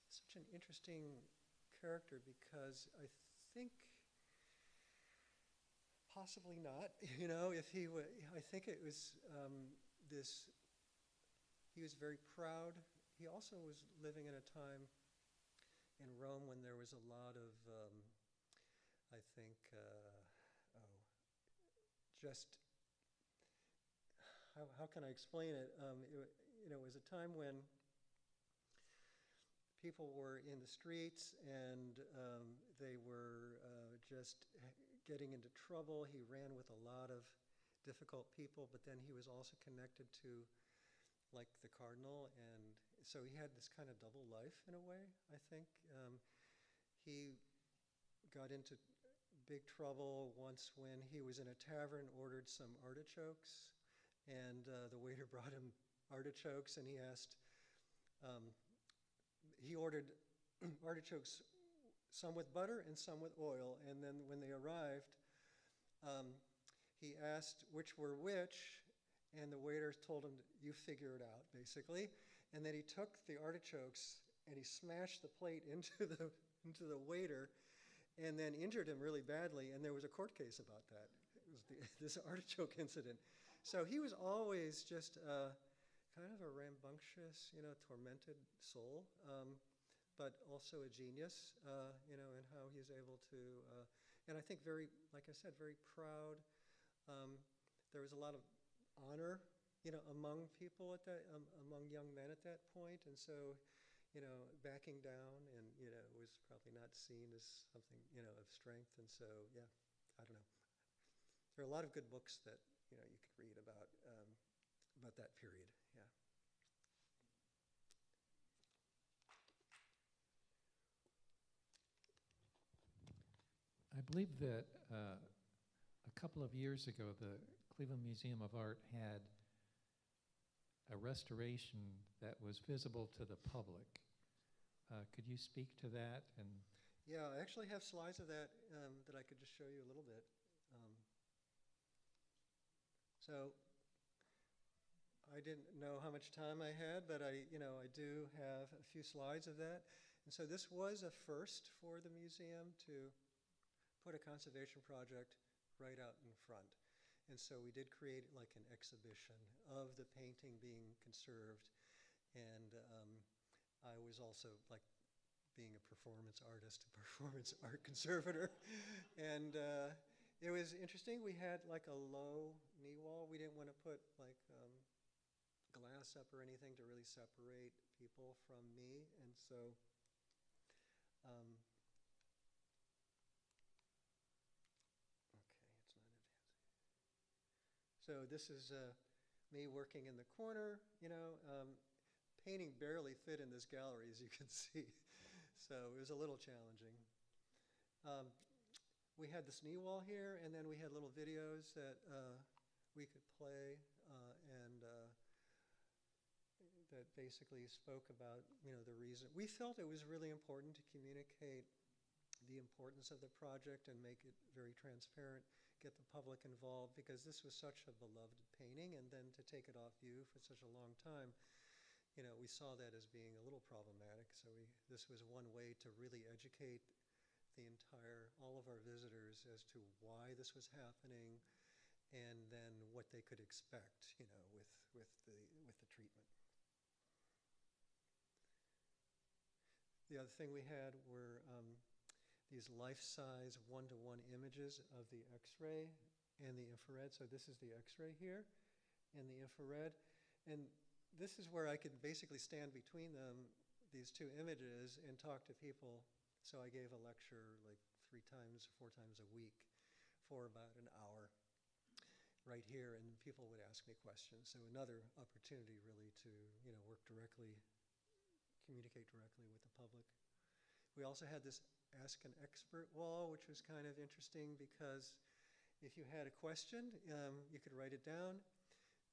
such an interesting character because I think possibly not. If he would, I think it was he was very proud. He also was living in a time in Rome when there was a lot of, I think, just, how can I explain it? It was a time when people were in the streets and they were just getting into trouble. He ran with a lot of difficult people, but then he was also connected to like the cardinal, and so he had this kind of double life in a way, I think. He got into big trouble once when he was in a tavern, ordered some artichokes, and the waiter brought him artichokes, and he asked, he ordered artichokes, some with butter and some with oil, and then when they arrived, he asked which were which, and the waiter told him, you figure it out, basically. And then he took the artichokes and he smashed the plate into the waiter, and then injured him really badly, and there was a court case about that. It was this artichoke incident. So he was always just kind of a rambunctious, tormented soul, but also a genius, in how he was able to, and I think very, like I said, very proud. There was a lot of honor, among people at that, among young men at that point, and so, backing down and, was probably not seen as something, of strength, and so, yeah, I don't know. There are a lot of good books that, you could read about that period, yeah. I believe that a couple of years ago, the Cleveland Museum of Art had a restoration that was visible to the public. Could you speak to that? And Yeah, I actually have slides of that that I could just show you a little bit. So I didn't know how much time I had, but I do have a few slides of that. And so this was a first for the museum to put a conservation project right out in front. And so we did create like an exhibition of the painting being conserved. And I was also like being a performance artist, a performance art conservator. And it was interesting. We had like a low knee wall. We didn't want to put like glass up or anything to really separate people from me. And so so this is me working in the corner, painting barely fit in this gallery, as you can see. So it was a little challenging. We had this knee wall here, and then we had little videos that we could play, and that basically spoke about, the reason. We felt it was really important to communicate the importance of the project and make it very transparent, get the public involved, because this was such a beloved painting, and then to take it off view for such a long time, we saw that as being a little problematic. So this was one way to really educate all of our visitors as to why this was happening, and then what they could expect, with the treatment. The other thing we had were these life-size one-to-one images of the X-ray and the infrared. So this is the X-ray here and the infrared. And this is where I could basically stand between them, these two images, and talk to people. So I gave a lecture like 3 times, 4 times a week for about an hour right here, and people would ask me questions. So another opportunity really to, work directly, communicate directly with the public. We also had this Ask an Expert wall, which was kind of interesting because if you had a question, you could write it down.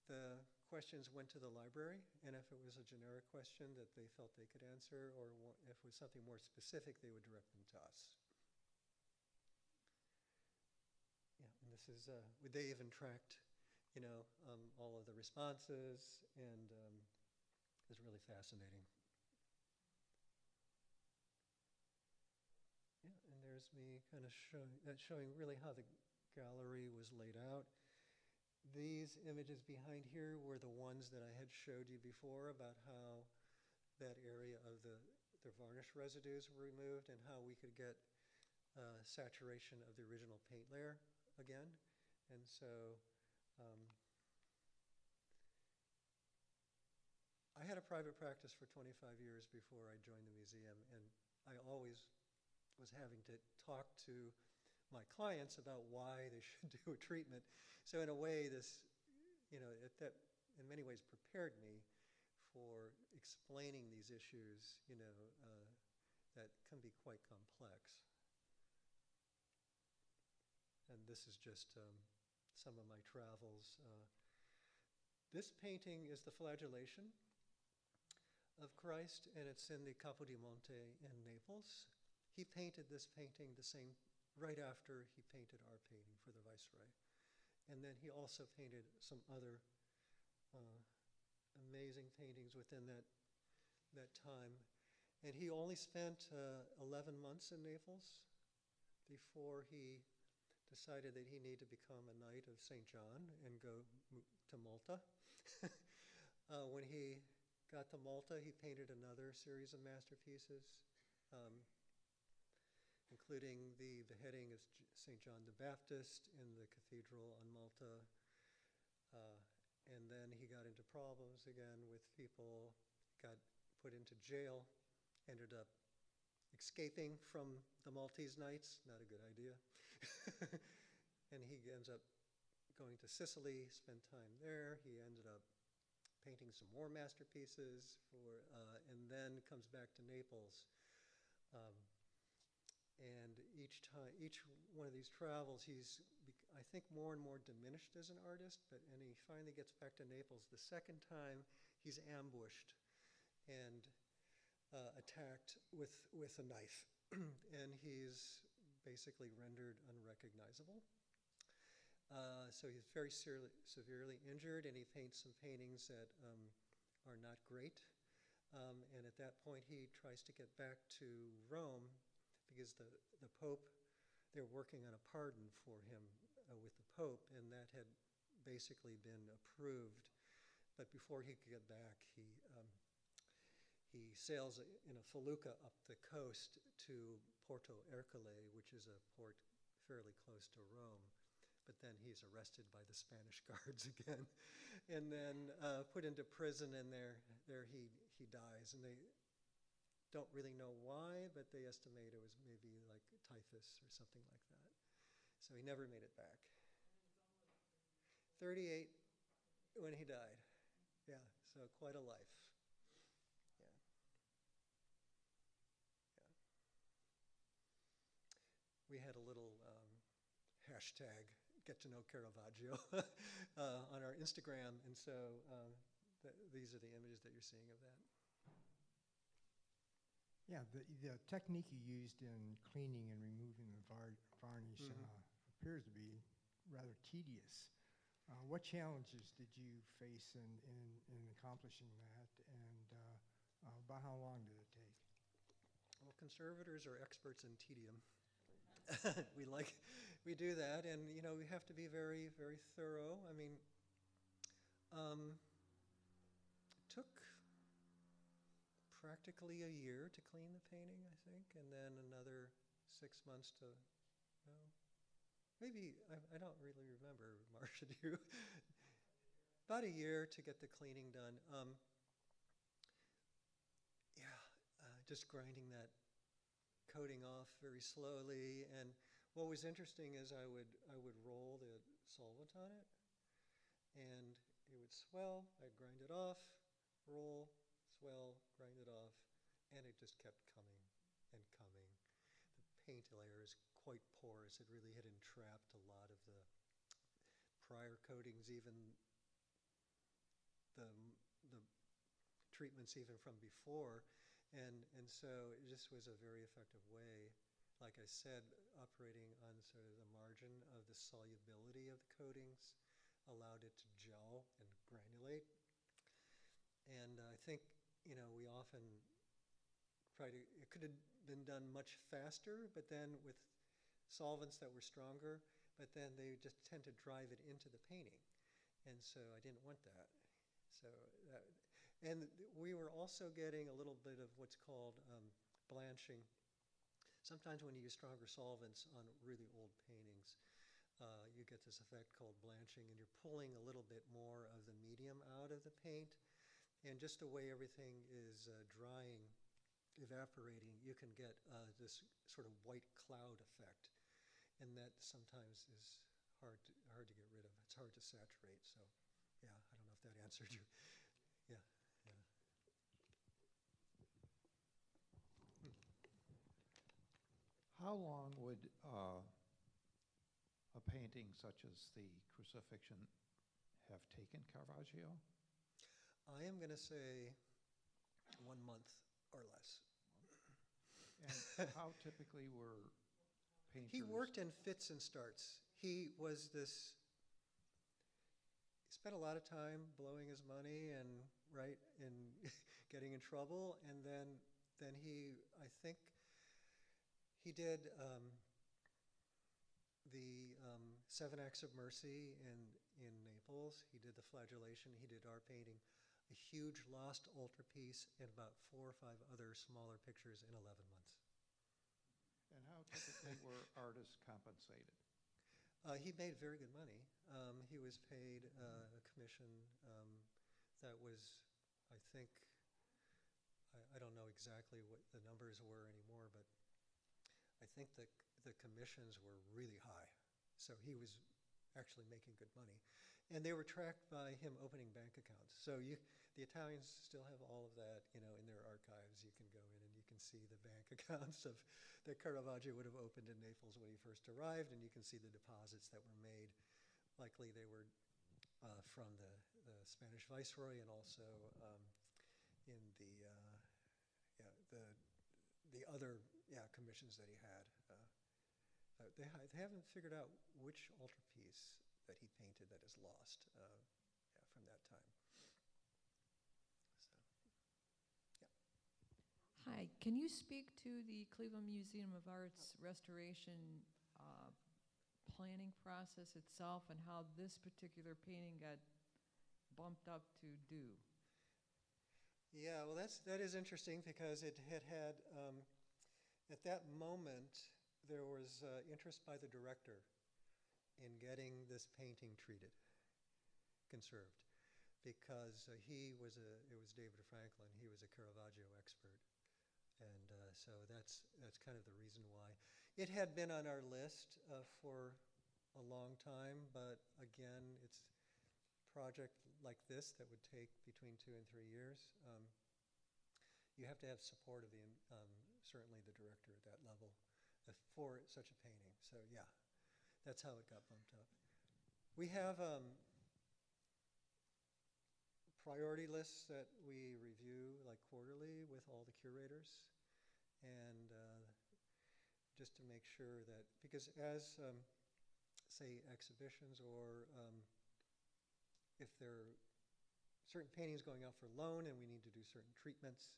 The questions went to the library, and if it was a generic question that they felt they could answer, or if it was something more specific, they would direct them to us. Yeah, and this is, they even tracked, all of the responses, and it was really fascinating. Yeah, and there's me kind of showing really how the gallery was laid out. These images behind here were the ones that I had showed you before about how that area of the varnish residues were removed and how we could get saturation of the original paint layer again. And so I had a private practice for 25 years before I joined the museum, and I always was having to talk to my clients about why they should do a treatment. So in a way, this, that in many ways prepared me for explaining these issues, that can be quite complex. And this is just some of my travels. This painting is the Flagellation of Christ, and it's in the Capo di Monte in Naples. He painted this painting right after he painted our painting for the Viceroy. And then he also painted some other amazing paintings within that time. And he only spent 11 months in Naples before he decided that he needed to become a Knight of St. John and go to Malta. When he got to Malta, he painted another series of masterpieces, including the beheading of St. John the Baptist in the cathedral on Malta. And then he got into problems again with people, got put into jail, ended up escaping from the Maltese Knights, not a good idea. And he ends up going to Sicily, spent time there. He ended up painting some more masterpieces, and then comes back to Naples. And each one of these travels, he's, I think, more and more diminished as an artist, and he finally gets back to Naples. The second time, he's ambushed and attacked with a knife, and he's basically rendered unrecognizable. So he's very severely injured, and he paints some paintings that are not great. And at that point, he tries to get back to Rome, because the Pope, they're working on a pardon for him with the Pope, and that had basically been approved. But before he could get back, he sails in a felucca up the coast to Porto Ercole, which is a port fairly close to Rome. But then he's arrested by the Spanish guards again, and then put into prison, and there he dies. And they don't really know why, but they estimate it was maybe like typhus or something like that. So he never made it back. 38 when he died. Yeah, so quite a life. Yeah. Yeah. We had a little hashtag, get to know Caravaggio, on our Instagram, and so these are the images that you're seeing of that. Yeah, the technique you used in cleaning and removing the varnish appears to be rather tedious. What challenges did you face in accomplishing that, and about how long did it take? Well, conservators are experts in tedium. We do that, and we have to be very, very thorough. I mean, it took practically a year to clean the painting, I think, and then another 6 months to, no, maybe, I don't really remember, Marcia, do you? About a year to get the cleaning done. Just grinding that coating off very slowly. And what was interesting is I would roll the solvent on it, and it would swell. I'd grind it off, roll, swell, grind it off, and it just kept coming and coming. The paint layer is quite porous. It really had entrapped a lot of the prior coatings, even the treatments even from before. And so it just was a very effective way, like I said, operating on sort of the margin of the solubility of the coatings, allowed it to gel and granulate. And I think, we often it could have been done much faster, but then with solvents that were stronger, but then they just tend to drive it into the painting. And so I didn't want that. So that, and we were also getting a little bit of what's called blanching. Sometimes when you use stronger solvents on really old paintings, you get this effect called blanching, and you're pulling a little bit more of the medium out of the paint. And just the way everything is drying, evaporating, you can get this sort of white cloud effect. And that sometimes is hard to get rid of. It's hard to saturate. So, yeah, I don't know if that answered you. Yeah. How long would a painting such as the Crucifixion have taken Caravaggio? I am going to say 1 month or less. And how typically were painters? He worked in fits and starts. He spent a lot of time blowing his money and getting in trouble, and then I think he did the 7 Acts of Mercy in Naples. He did the Flagellation. He did our painting, a huge lost altarpiece, and about 4 or 5 other smaller pictures in 11 months. And how typically were artists compensated? He made very good money. He was paid a commission that was, I think, I don't know exactly what the numbers were anymore, but I think the commissions were really high. So he was actually making good money. And they were tracked by him opening bank accounts. So the Italians still have all of that, in their archives. You can go in and you can see the bank accounts that Caravaggio would have opened in Naples when he first arrived, and you can see the deposits that were made. Likely they were from the Spanish Viceroy, and also in the other commissions that he had. They haven't figured out which altarpiece that he painted that is lost from that time. Hi, can you speak to the Cleveland Museum of Art's restoration planning process itself, and how this particular painting got bumped up to do? Yeah, well, that is interesting, because it had at that moment, there was interest by the director in getting this painting treated, conserved, because it was David Franklin. He was a Caravaggio expert, and so that's kind of the reason why. It had been on our list for a long time, but again, it's a project like this that would take between 2 and 3 years. You have to have support of certainly the director at that level for such a painting. So yeah, that's how it got bumped up. We have priority lists that we review like quarterly with all the curators, and just to make sure that, because as say exhibitions, or if there are certain paintings going out for loan and we need to do certain treatments,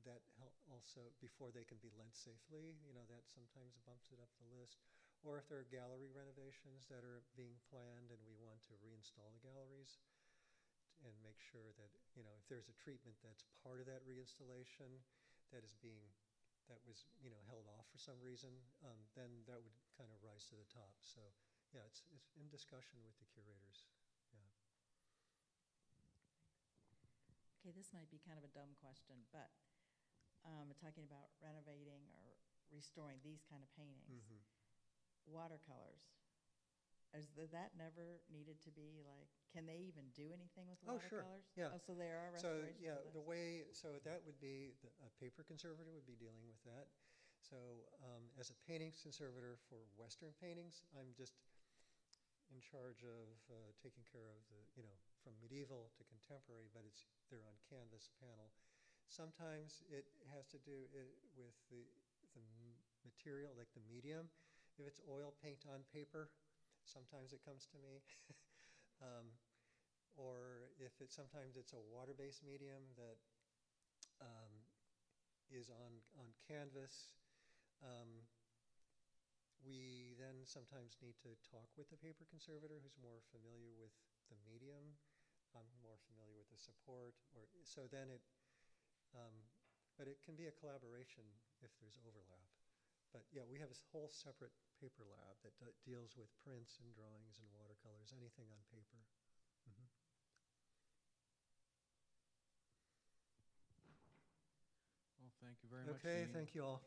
that help also before they can be lent safely, that sometimes bumps it up the list. Or if there are gallery renovations that are being planned and we want to reinstall the galleries, and make sure that, if there's a treatment that's part of that reinstallation that is being, that was, held off for some reason, then that would kind of rise to the top. So, yeah, it's in discussion with the curators. Yeah. Okay, this might be kind of a dumb question, but talking about renovating or restoring these kind of paintings, Mhm. watercolors, is that never needed to be like, can they even do anything with Oh, sure, watercolors? yeah. Oh, so there are So, restorations yeah, of the those? way, so that would be, a paper conservator would be dealing with that. So as a paintings conservator for Western paintings, I'm just in charge of taking care of the, from medieval to contemporary, but they're on canvas panel. Sometimes it has to do with the material, like the medium. If it's oil paint on paper, sometimes it comes to me. Or if sometimes it's a water-based medium that is on canvas. We then sometimes need to talk with the paper conservator who's more familiar with the medium. I'm more familiar with the support, so then but it can be a collaboration if there's overlap. But yeah, we have a whole separate paper lab that deals with prints and drawings and watercolors, anything on paper. Mhm. Well, thank you very much, Okay, Dean. thank you all.